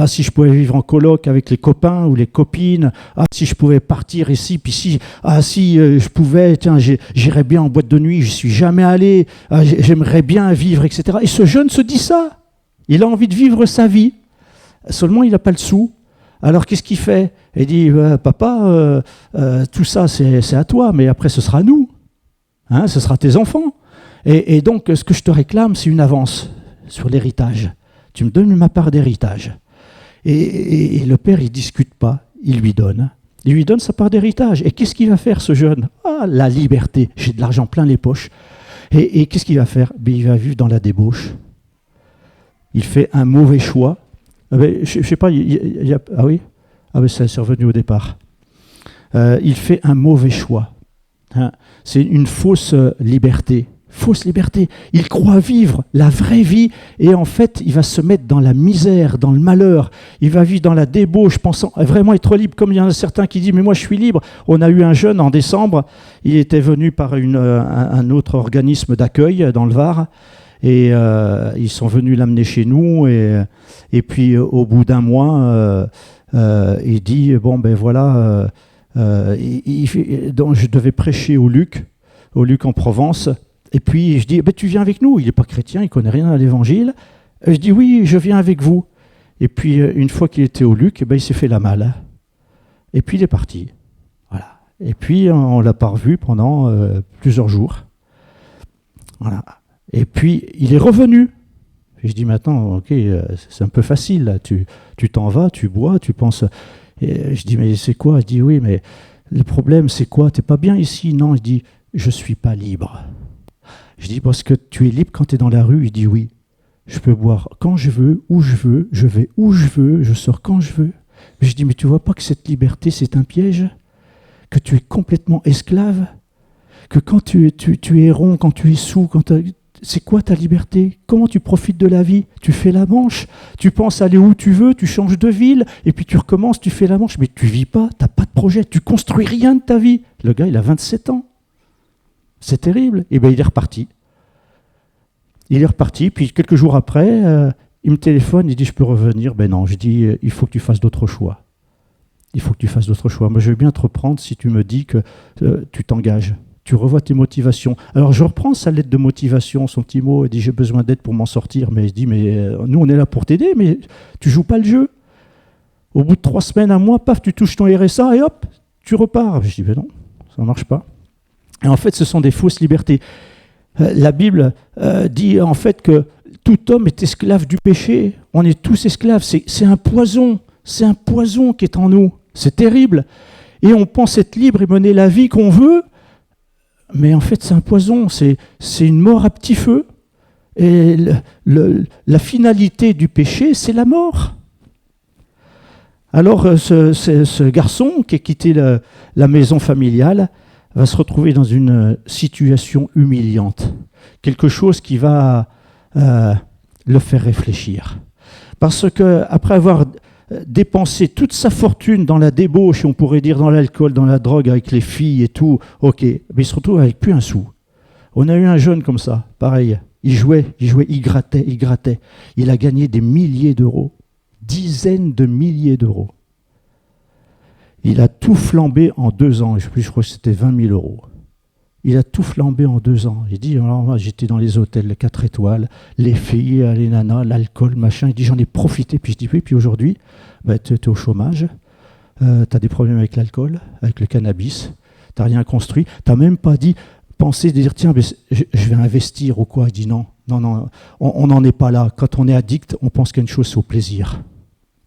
si je pouvais vivre en coloc avec les copains ou les copines, si je pouvais partir ici, puis si je pouvais, tiens, j'irais bien en boîte de nuit, je ne suis jamais allé, j'aimerais bien vivre, etc. Et ce jeune se dit ça, il a envie de vivre sa vie, seulement il n'a pas le sou. Alors qu'est-ce qu'il fait? Il dit papa, tout ça c'est à toi, mais après ce sera à nous, hein, ce sera tes enfants. Et donc ce que je te réclame, c'est une avance sur l'héritage. Tu me donnes ma part d'héritage. Et le père, il discute pas, il lui donne sa part d'héritage. Et qu'est-ce qu'il va faire ce jeune? La liberté, j'ai de l'argent plein les poches. Et qu'est-ce qu'il va faire? Il va vivre dans la débauche. Il fait un mauvais choix. Je ne sais pas, ah oui? Ah oui, ça c'est revenu au départ. Il fait un mauvais choix. Hein. C'est une fausse liberté. Fausse liberté. Il croit vivre la vraie vie et en fait, il va se mettre dans la misère, dans le malheur. Il va vivre dans la débauche, pensant vraiment être libre. Comme il y en a certains qui disent « mais moi je suis libre ». On a eu un jeune en décembre, il était venu par un autre organisme d'accueil dans le Var. Et ils sont venus l'amener chez nous et puis au bout d'un mois, il dit bon ben voilà, donc je devais prêcher au Luc en Provence. Et puis je dis tu viens avec nous. Il n'est pas chrétien, il connaît rien à l'Évangile. Je dis oui, je viens avec vous. Et puis une fois qu'il était au Luc, il s'est fait la malle. Et puis il est parti. Voilà. Et puis on l'a pas revu pendant plusieurs jours. Voilà. Et puis, il est revenu. Et je dis maintenant, ok, c'est un peu facile, là. Tu t'en vas, tu bois, tu penses... Et je dis, mais c'est quoi? Il dit, oui, mais le problème, c'est quoi? T'es pas bien ici? Non, il dit, je suis pas libre. Je dis, parce que tu es libre quand tu es dans la rue? Il dit, oui. Je peux boire quand je veux, où je veux, je vais où je veux, je sors quand je veux. Je dis, mais tu vois pas que cette liberté, c'est un piège? Que tu es complètement esclave? Que quand tu es rond, quand tu es sous, c'est quoi ta liberté? Comment tu profites de la vie? Tu fais la manche, tu penses aller où tu veux, tu changes de ville, et puis tu recommences, tu fais la manche, mais tu vis pas, tu n'as pas de projet, tu construis rien de ta vie. Le gars, il a 27 ans. C'est terrible. Et bien, il est reparti. Il est reparti, puis quelques jours après, il me téléphone, il dit, je peux revenir? Ben non, je dis, il faut que tu fasses d'autres choix. Il faut que tu fasses d'autres choix. Moi, je veux bien te reprendre si tu me dis que tu t'engages. Tu revois tes motivations. Alors, je reprends sa lettre de motivation, son petit mot. Il dit, j'ai besoin d'aide pour m'en sortir. Mais il dit, mais nous, on est là pour t'aider, mais tu joues pas le jeu. Au bout de 3 semaines, un mois, paf, tu touches ton RSA et hop, tu repars. Je dis, ben non, ça ne marche pas. Et en fait, ce sont des fausses libertés. La Bible dit en fait que tout homme est esclave du péché. On est tous esclaves. C'est un poison. C'est un poison qui est en nous. C'est terrible. Et on pense être libre et mener la vie qu'on veut. Mais en fait, c'est un poison. C'est une mort à petit feu. Et la finalité du péché, c'est la mort. Alors, ce garçon qui a quitté la maison familiale va se retrouver dans une situation humiliante. Quelque chose qui va le faire réfléchir. Parce qu'après avoir dépensé toute sa fortune dans la débauche, on pourrait dire dans l'alcool, dans la drogue, avec les filles et tout, ok, mais il se retrouve avec plus un sou. On a eu un jeune comme ça, pareil. Il jouait, il grattait. Il a gagné des milliers d'euros, dizaines de milliers d'euros. Il a tout flambé en 2 ans. Je crois que c'était 20 000 euros. Il a tout flambé en 2 ans. Il dit, alors, moi, j'étais dans les hôtels, les 4 étoiles, les filles, les nanas, l'alcool, machin. Il dit, j'en ai profité. Puis je dis, oui, puis aujourd'hui, tu es au chômage, tu as des problèmes avec l'alcool, avec le cannabis, tu n'as rien construit. Tu n'as même pas pensé de dire, tiens, mais je vais investir ou quoi. Il dit, non, on n'en est pas là. Quand on est addict, on pense qu'une chose, c'est au plaisir.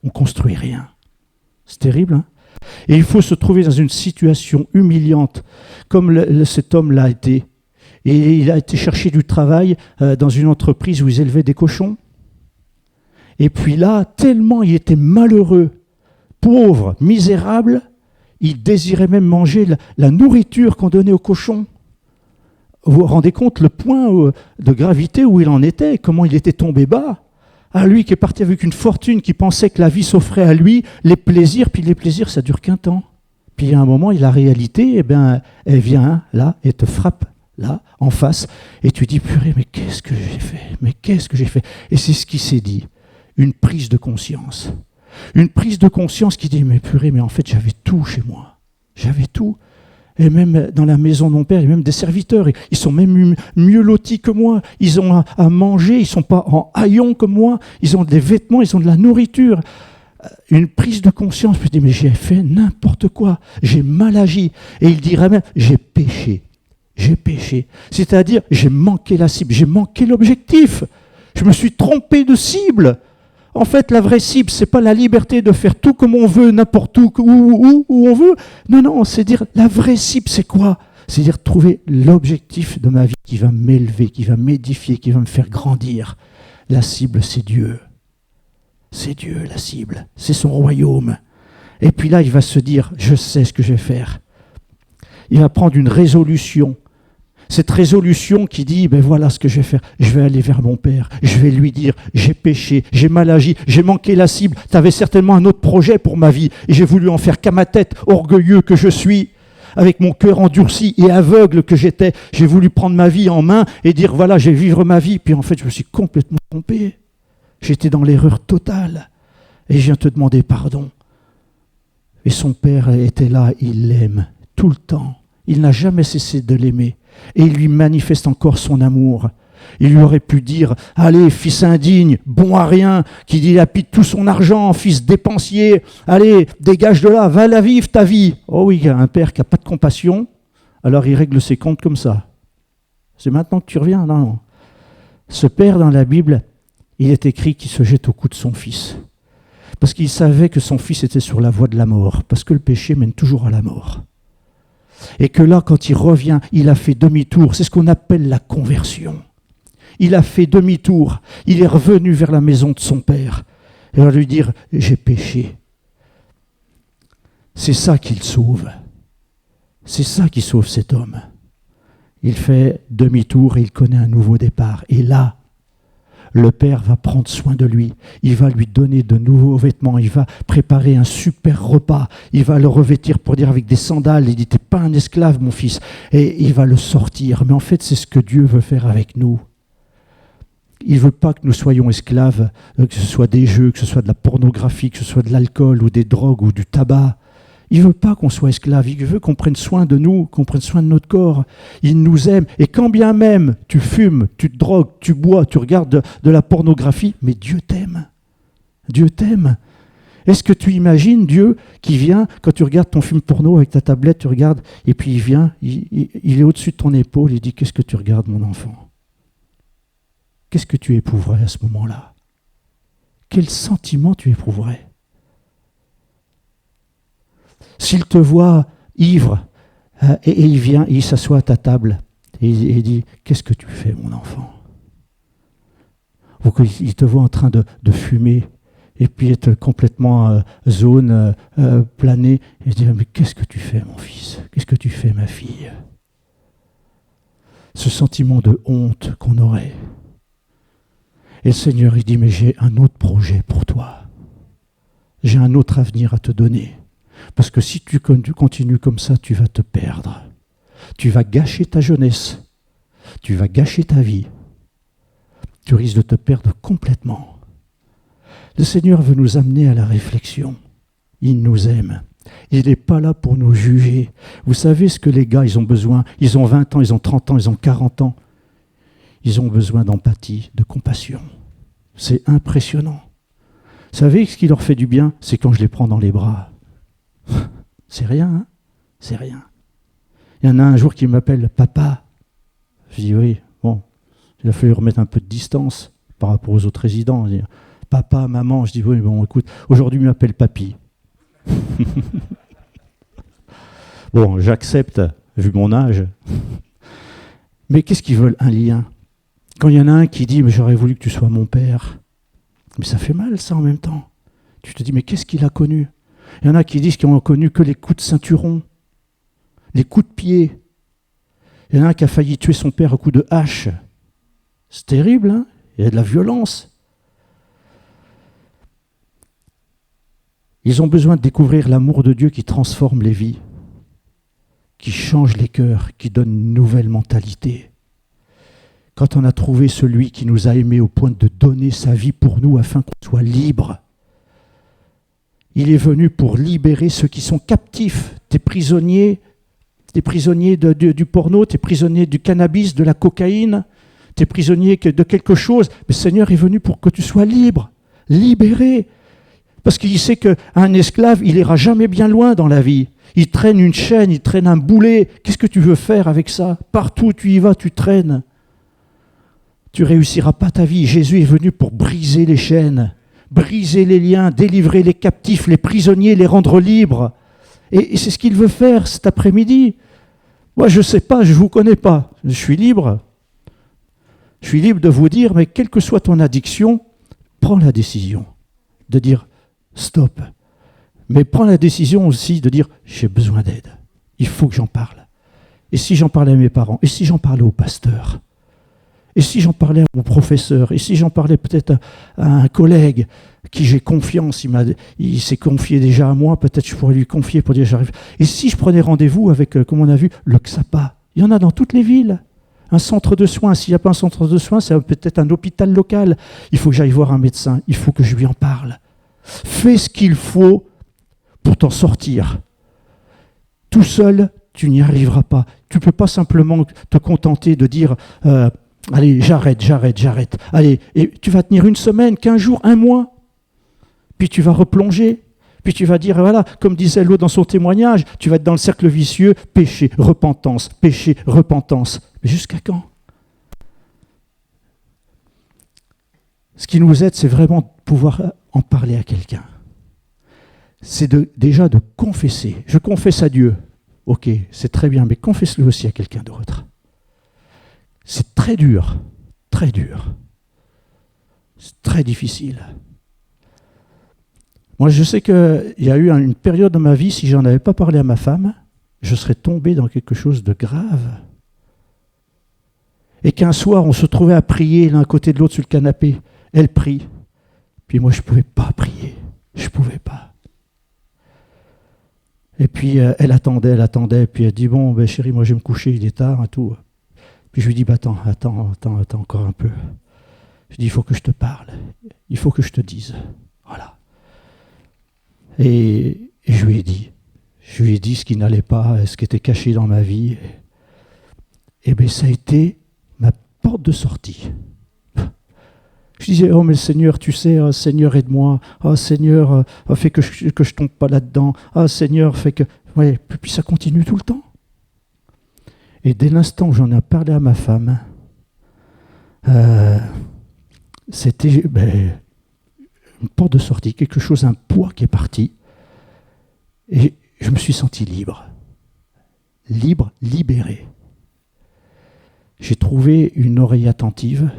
On ne construit rien. C'est terrible, hein? Et il faut se trouver dans une situation humiliante, comme cet homme l'a été. Et il a été chercher du travail dans une entreprise où ils élevaient des cochons. Et puis là, tellement il était malheureux, pauvre, misérable, il désirait même manger la nourriture qu'on donnait aux cochons. Vous vous rendez compte le point de gravité où il en était, comment il était tombé bas? À lui qui est parti avec une fortune, qui pensait que la vie s'offrait à lui, les plaisirs, puis les plaisirs, ça dure qu'un temps. Puis à un moment, la réalité, elle vient là et te frappe là, en face, et tu dis, purée, mais qu'est-ce que j'ai fait? Et c'est ce qui s'est dit, une prise de conscience. Une prise de conscience qui dit, mais purée, mais en fait, j'avais tout chez moi. J'avais tout. Et même dans la maison de mon père, il y a même des serviteurs. Ils sont même mieux lotis que moi. Ils ont à manger, ils ne sont pas en haillons comme moi. Ils ont des vêtements, ils ont de la nourriture. Une prise de conscience. Je me dis, mais j'ai fait n'importe quoi. J'ai mal agi. Et il dirait même, j'ai péché. J'ai péché. C'est-à-dire, j'ai manqué la cible. J'ai manqué l'objectif. Je me suis trompé de cible. En fait, la vraie cible, c'est pas la liberté de faire tout comme on veut, n'importe où on veut. Non, c'est dire, la vraie cible, c'est quoi? C'est dire trouver l'objectif de ma vie qui va m'élever, qui va m'édifier, qui va me faire grandir. La cible, c'est Dieu. C'est Dieu, la cible. C'est son royaume. Et puis là, il va se dire, je sais ce que je vais faire. Il va prendre une résolution. Cette résolution qui dit, voilà ce que je vais faire. Je vais aller vers mon Père. Je vais lui dire, j'ai péché, j'ai mal agi, j'ai manqué la cible. Tu avais certainement un autre projet pour ma vie. Et j'ai voulu en faire qu'à ma tête, orgueilleux que je suis, avec mon cœur endurci et aveugle que j'étais. J'ai voulu prendre ma vie en main et dire, voilà, je vais vivre ma vie. Puis en fait, je me suis complètement trompé. J'étais dans l'erreur totale. Et je viens te demander pardon. Et son Père était là, il l'aime tout le temps. Il n'a jamais cessé de l'aimer. Et il lui manifeste encore son amour. Il lui aurait pu dire, allez, fils indigne, bon à rien, qui dilapide tout son argent, fils dépensier, allez, dégage de là, va la vivre ta vie. Oh oui, il y a un père qui n'a pas de compassion, alors il règle ses comptes comme ça. C'est maintenant que tu reviens? Non. Ce père dans la Bible, il est écrit qu'il se jette au cou de son fils. Parce qu'il savait que son fils était sur la voie de la mort, parce que le péché mène toujours à la mort. Et que là, quand il revient, il a fait demi-tour. C'est ce qu'on appelle la conversion. Il a fait demi-tour. Il est revenu vers la maison de son père. Et il va lui dire, j'ai péché. C'est ça qu'il sauve. C'est ça qui sauve cet homme. Il fait demi-tour et il connaît un nouveau départ. Et là, le Père va prendre soin de lui. Il va lui donner de nouveaux vêtements. Il va préparer un super repas. Il va le revêtir pour dire avec des sandales. Il dit, t'es pas un esclave, mon fils. Et il va le sortir. Mais en fait, c'est ce que Dieu veut faire avec nous. Il ne veut pas que nous soyons esclaves, que ce soit des jeux, que ce soit de la pornographie, que ce soit de l'alcool ou des drogues ou du tabac. Il ne veut pas qu'on soit esclave, il veut qu'on prenne soin de nous, qu'on prenne soin de notre corps. Il nous aime. Et quand bien même tu fumes, tu te drogues, tu bois, tu regardes de la pornographie, mais Dieu t'aime. Dieu t'aime. Est-ce que tu imagines Dieu qui vient, quand tu regardes ton film porno avec ta tablette, tu regardes, et puis il vient, il est au-dessus de ton épaule, il dit « Qu'est-ce que tu regardes, mon enfant ?» Qu'est-ce que tu éprouverais à ce moment-là? Quel sentiment tu éprouverais? S'il te voit ivre, et il vient, il s'assoit à ta table, et il dit « Qu'est-ce que tu fais, mon enfant ?» Ou qu'il te voit en train de fumer, et puis être complètement zone, plané, et dire « Mais qu'est-ce que tu fais, mon fils? Qu'est-ce que tu fais, ma fille ?» Ce sentiment de honte qu'on aurait. Et le Seigneur, il dit « Mais j'ai un autre projet pour toi. J'ai un autre avenir à te donner. Parce que si tu continues comme ça, tu vas te perdre. Tu vas gâcher ta jeunesse. Tu vas gâcher ta vie. Tu risques de te perdre complètement. » Le Seigneur veut nous amener à la réflexion. Il nous aime. Il n'est pas là pour nous juger. Vous savez ce que les gars, ils ont besoin? Ils ont 20 ans, ils ont 30 ans, ils ont 40 ans. Ils ont besoin d'empathie, de compassion. C'est impressionnant. Vous savez ce qui leur fait du bien? C'est quand je les prends dans les bras. C'est rien, hein? C'est rien. Il y en a un jour qui m'appelle « Papa ». Je dis « Oui, bon, il a fallu remettre un peu de distance par rapport aux autres résidents. » Papa, maman, je dis « Oui, bon, écoute, aujourd'hui, il m'appelle Papy. » Bon, j'accepte, vu mon âge. Mais qu'est-ce qu'ils veulent? Un lien. Quand il y en a un qui dit « Mais j'aurais voulu que tu sois mon père », mais ça fait mal, ça, en même temps. Tu te dis « Mais qu'est-ce qu'il a connu ?» Il y en a qui disent qu'ils n'ont connu que les coups de ceinturon, les coups de pied. Il y en a un qui a failli tuer son père à coups de hache. C'est terrible, hein? Il y a de la violence. Ils ont besoin de découvrir l'amour de Dieu qui transforme les vies, qui change les cœurs, qui donne une nouvelle mentalité. Quand on a trouvé celui qui nous a aimés au point de donner sa vie pour nous afin qu'on soit libre, il est venu pour libérer ceux qui sont captifs. T'es prisonnier du porno, t'es prisonnier du cannabis, de la cocaïne, t'es prisonnier de quelque chose. Mais le Seigneur est venu pour que tu sois libre, libéré. Parce qu'il sait qu'un esclave, il n'ira jamais bien loin dans la vie. Il traîne une chaîne, il traîne un boulet. Qu'est-ce que tu veux faire avec ça? Partout où tu y vas, tu traînes. Tu ne réussiras pas ta vie. Jésus est venu pour briser les chaînes, briser les liens, délivrer les captifs, les prisonniers, les rendre libres. Et c'est ce qu'il veut faire cet après-midi. Moi, je ne sais pas, je ne vous connais pas. Je suis libre. Je suis libre de vous dire, mais quelle que soit ton addiction, prends la décision de dire stop. Mais prends la décision aussi de dire j'ai besoin d'aide. Il faut que j'en parle. Et si j'en parlais à mes parents? Et si j'en parlais au pasteur? Et si j'en parlais à mon professeur? Et si j'en parlais peut-être à un collègue qui j'ai confiance, il s'est confié déjà à moi, peut-être je pourrais lui confier pour dire j'arrive. Et si je prenais rendez-vous avec, comme on a vu, le XAPA? Il y en a dans toutes les villes. Un centre de soins. S'il n'y a pas un centre de soins, c'est peut-être un hôpital local. Il faut que j'aille voir un médecin. Il faut que je lui en parle. Fais ce qu'il faut pour t'en sortir. Tout seul, tu n'y arriveras pas. Tu ne peux pas simplement te contenter de dire allez, j'arrête. Allez, et tu vas tenir une semaine, 15 jours, un mois. Puis tu vas replonger. Puis tu vas dire, voilà, comme disait l'autre dans son témoignage, tu vas être dans le cercle vicieux, péché, repentance. Mais jusqu'à quand? Ce qui nous aide, c'est vraiment de pouvoir en parler à quelqu'un. C'est déjà de confesser. Je confesse à Dieu. Ok, c'est très bien, mais confesse-le aussi à quelqu'un d'autre. C'est très dur, très dur. C'est très difficile. Moi, je sais qu'il y a eu une période dans ma vie, si je n'en avais pas parlé à ma femme, je serais tombé dans quelque chose de grave. Et qu'un soir, on se trouvait à prier l'un à côté de l'autre sur le canapé. Elle prie. Puis moi, je ne pouvais pas prier. Je ne pouvais pas. Et puis, elle attendait. Puis elle dit, bon, ben, chérie, moi, je vais me coucher, il est tard et tout. Puis je lui dis, bah, attends encore un peu. Je dis, il faut que je te parle. Il faut que je te dise. Voilà. Et je lui ai dit, Je lui ai dit ce qui n'allait pas, ce qui était caché dans ma vie. Et bien, ça a été ma porte de sortie. Je disais, oh mais Seigneur, tu sais, oh, Seigneur, aide-moi. Oh Seigneur, fais que je tombe pas là-dedans. Oh Seigneur, fais que... Ouais, puis ça continue tout le temps. Et dès l'instant où j'en ai parlé à ma femme, c'était une porte de sortie, quelque chose, un poids qui est parti. Et je me suis senti libre. Libre, libéré. J'ai trouvé une oreille attentive.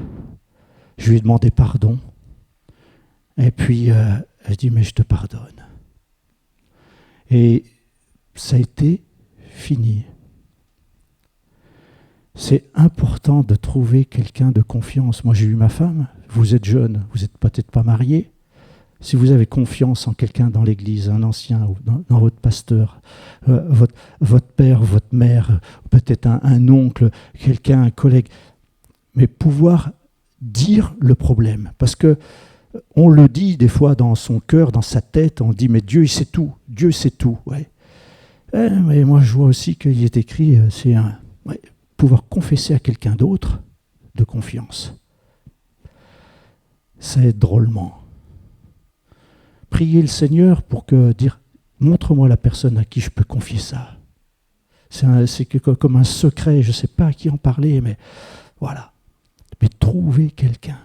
Je lui ai demandé pardon. Et puis, elle dit, mais je te pardonne. Et ça a été fini. C'est important de trouver quelqu'un de confiance. Moi, j'ai eu ma femme. Vous êtes jeune, vous n'êtes peut-être pas marié. Si vous avez confiance en quelqu'un dans l'église, un ancien, ou dans votre pasteur, votre père, votre mère, peut-être un oncle, quelqu'un, un collègue, mais pouvoir dire le problème. Parce que on le dit des fois dans son cœur, dans sa tête, on dit mais Dieu il sait tout, Dieu sait tout. Ouais. Mais moi je vois aussi qu'il est écrit, c'est pouvoir confesser à quelqu'un d'autre de confiance. Ça aide drôlement. Prier le Seigneur pour dire, montre-moi la personne à qui je peux confier ça. C'est comme un secret, je ne sais pas à qui en parler, mais voilà. Mais trouvez quelqu'un.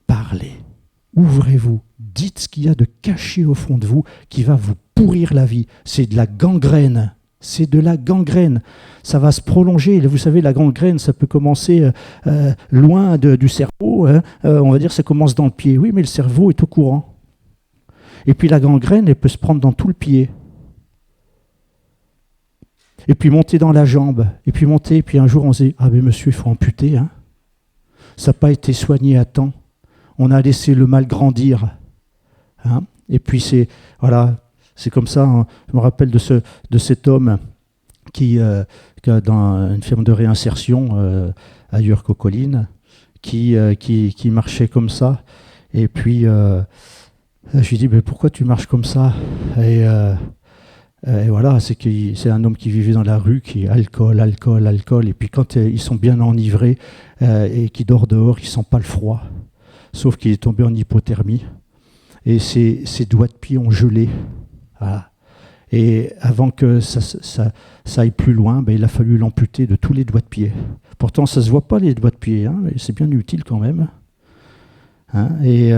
Parlez. Ouvrez-vous. Dites ce qu'il y a de caché au fond de vous qui va vous pourrir la vie. C'est de la gangrène. C'est de la gangrène. Ça va se prolonger. Vous savez, la gangrène, ça peut commencer loin du cerveau. Hein. On va dire ça commence dans le pied. Oui, mais le cerveau est au courant. Et puis la gangrène, elle peut se prendre dans tout le pied. Et puis monter dans la jambe. Et puis monter. Et puis un jour, on se dit, ah ben monsieur, il faut amputer. Hein. Ça n'a pas été soigné à temps. On a laissé le mal grandir. Hein. Et puis c'est comme ça. Hein. Je me rappelle de cet homme qui dans une firme de réinsertion ailleurs qu'aux collines, qui marchait comme ça. Et puis je lui dis, mais pourquoi tu marches comme ça ? Et voilà, c'est un homme qui vivait dans la rue, qui alcool. Et puis quand ils sont bien enivrés et qui dort dehors, il ne sent pas le froid. Sauf qu'il est tombé en hypothermie. Et ses doigts de pied ont gelé. Voilà. Et avant que ça aille plus loin, il a fallu l'amputer de tous les doigts de pied. Pourtant, ça ne se voit pas les doigts de pied, hein, mais c'est bien utile quand même. Hein, et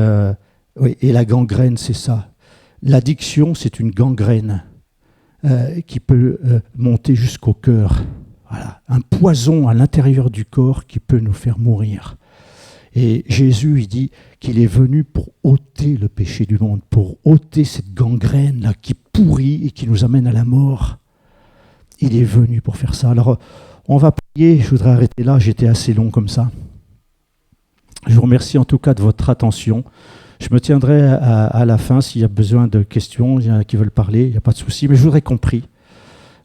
la gangrène, c'est ça. L'addiction, c'est une gangrène qui peut monter jusqu'au cœur. Voilà. Un poison à l'intérieur du corps qui peut nous faire mourir. Et Jésus, il dit qu'il est venu pour ôter le péché du monde, pour ôter cette gangrène-là qui pourrit et qui nous amène à la mort. Il est venu pour faire ça. Alors, on va prier. Je voudrais arrêter là. J'étais assez long comme ça. Je vous remercie en tout cas de votre attention. Je me tiendrai à la fin s'il y a besoin de questions. Il y en a qui veulent parler, il n'y a pas de souci. Mais je voudrais compris.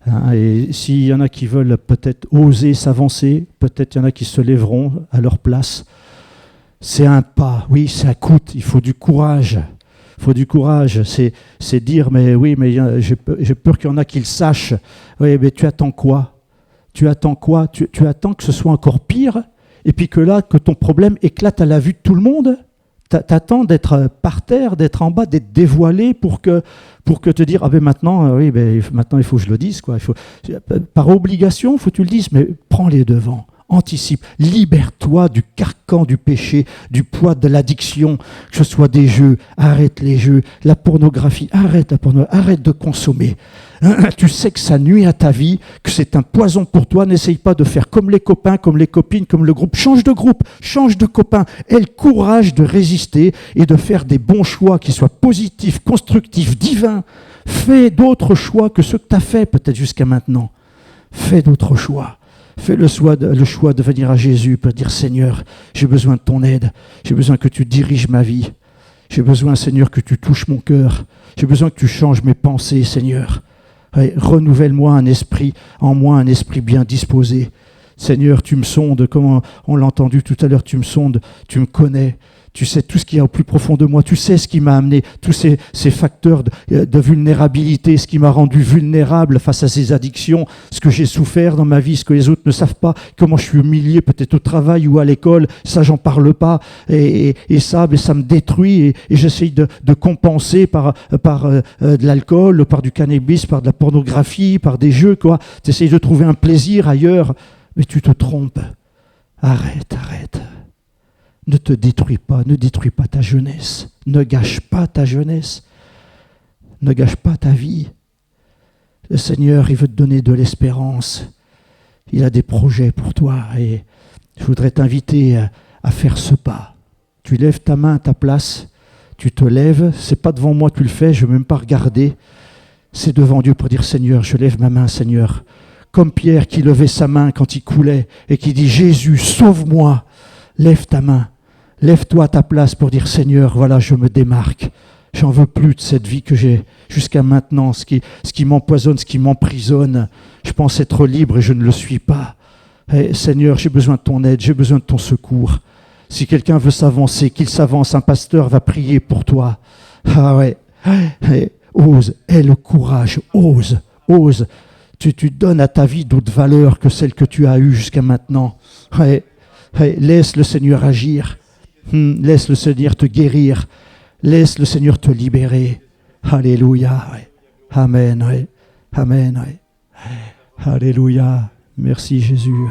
Hein, et s'il y en a qui veulent peut-être oser s'avancer, peut-être il y en a qui se lèveront à leur place. C'est un pas, oui, ça coûte, il faut du courage. Il faut du courage, c'est dire, mais oui, mais j'ai peur qu'il y en a qui le sachent. Oui, mais tu attends quoi ? Tu attends quoi ? Tu attends que ce soit encore pire ? Et puis que ton problème éclate à la vue de tout le monde ? T'attends d'être par terre, d'être en bas, d'être dévoilé pour que te dire, ah ben maintenant, maintenant il faut que je le dise, quoi. Par obligation, il faut que tu le dises, mais prends les devants. Anticipe, libère-toi du carcan du péché, du poids de l'addiction, que ce soit des jeux, arrête les jeux, la pornographie, arrête de consommer. Tu sais que ça nuit à ta vie, que c'est un poison pour toi, n'essaye pas de faire comme les copains, comme les copines, comme le groupe, change de copain, aie le courage de résister et de faire des bons choix qui soient positifs, constructifs, divins. Fais d'autres choix que ceux que tu as fait peut-être jusqu'à maintenant. Fais d'autres choix. Fais le choix de venir à Jésus pour dire, Seigneur, j'ai besoin de ton aide, j'ai besoin que tu diriges ma vie, j'ai besoin, Seigneur, que tu touches mon cœur, j'ai besoin que tu changes mes pensées, Seigneur. Renouvelle-moi un esprit, en moi un esprit bien disposé. Seigneur, tu me sondes, comme on l'a entendu tout à l'heure, tu me sondes, tu me connais. Tu sais tout ce qu'il y a au plus profond de moi. Tu sais ce qui m'a amené, tous ces facteurs de vulnérabilité, ce qui m'a rendu vulnérable face à ces addictions, ce que j'ai souffert dans ma vie, ce que les autres ne savent pas, comment je suis humilié peut-être au travail ou à l'école. Ça, j'en parle pas. Et ça me détruit. Et j'essaye de compenser par de l'alcool, par du cannabis, par de la pornographie, par des jeux, quoi. Tu essayes de trouver un plaisir ailleurs, mais tu te trompes. Arrête. Ne te détruis pas, ne détruis pas ta jeunesse. Ne gâche pas ta jeunesse. Ne gâche pas ta vie. Le Seigneur, il veut te donner de l'espérance. Il a des projets pour toi et je voudrais t'inviter à faire ce pas. Tu lèves ta main à ta place, tu te lèves, c'est pas devant moi que tu le fais, je ne vais même pas regarder. C'est devant Dieu pour dire Seigneur, je lève ma main, Seigneur. Comme Pierre qui levait sa main quand il coulait et qui dit Jésus, sauve-moi. Lève ta main. Lève-toi à ta place pour dire Seigneur, voilà, je me démarque. J'en veux plus de cette vie que j'ai jusqu'à maintenant, ce qui m'empoisonne, ce qui m'emprisonne. Je pense être libre et je ne le suis pas. Et Seigneur, j'ai besoin de ton aide, j'ai besoin de ton secours. Si quelqu'un veut s'avancer, qu'il s'avance, un pasteur va prier pour toi. Ah ouais, ose, aie le courage, ose. Tu donnes à ta vie d'autres valeurs que celles que tu as eues jusqu'à maintenant. Laisse le Seigneur agir. Laisse le Seigneur te guérir. Laisse le Seigneur te libérer. Alléluia. Amen. Amen. Alléluia. Merci Jésus.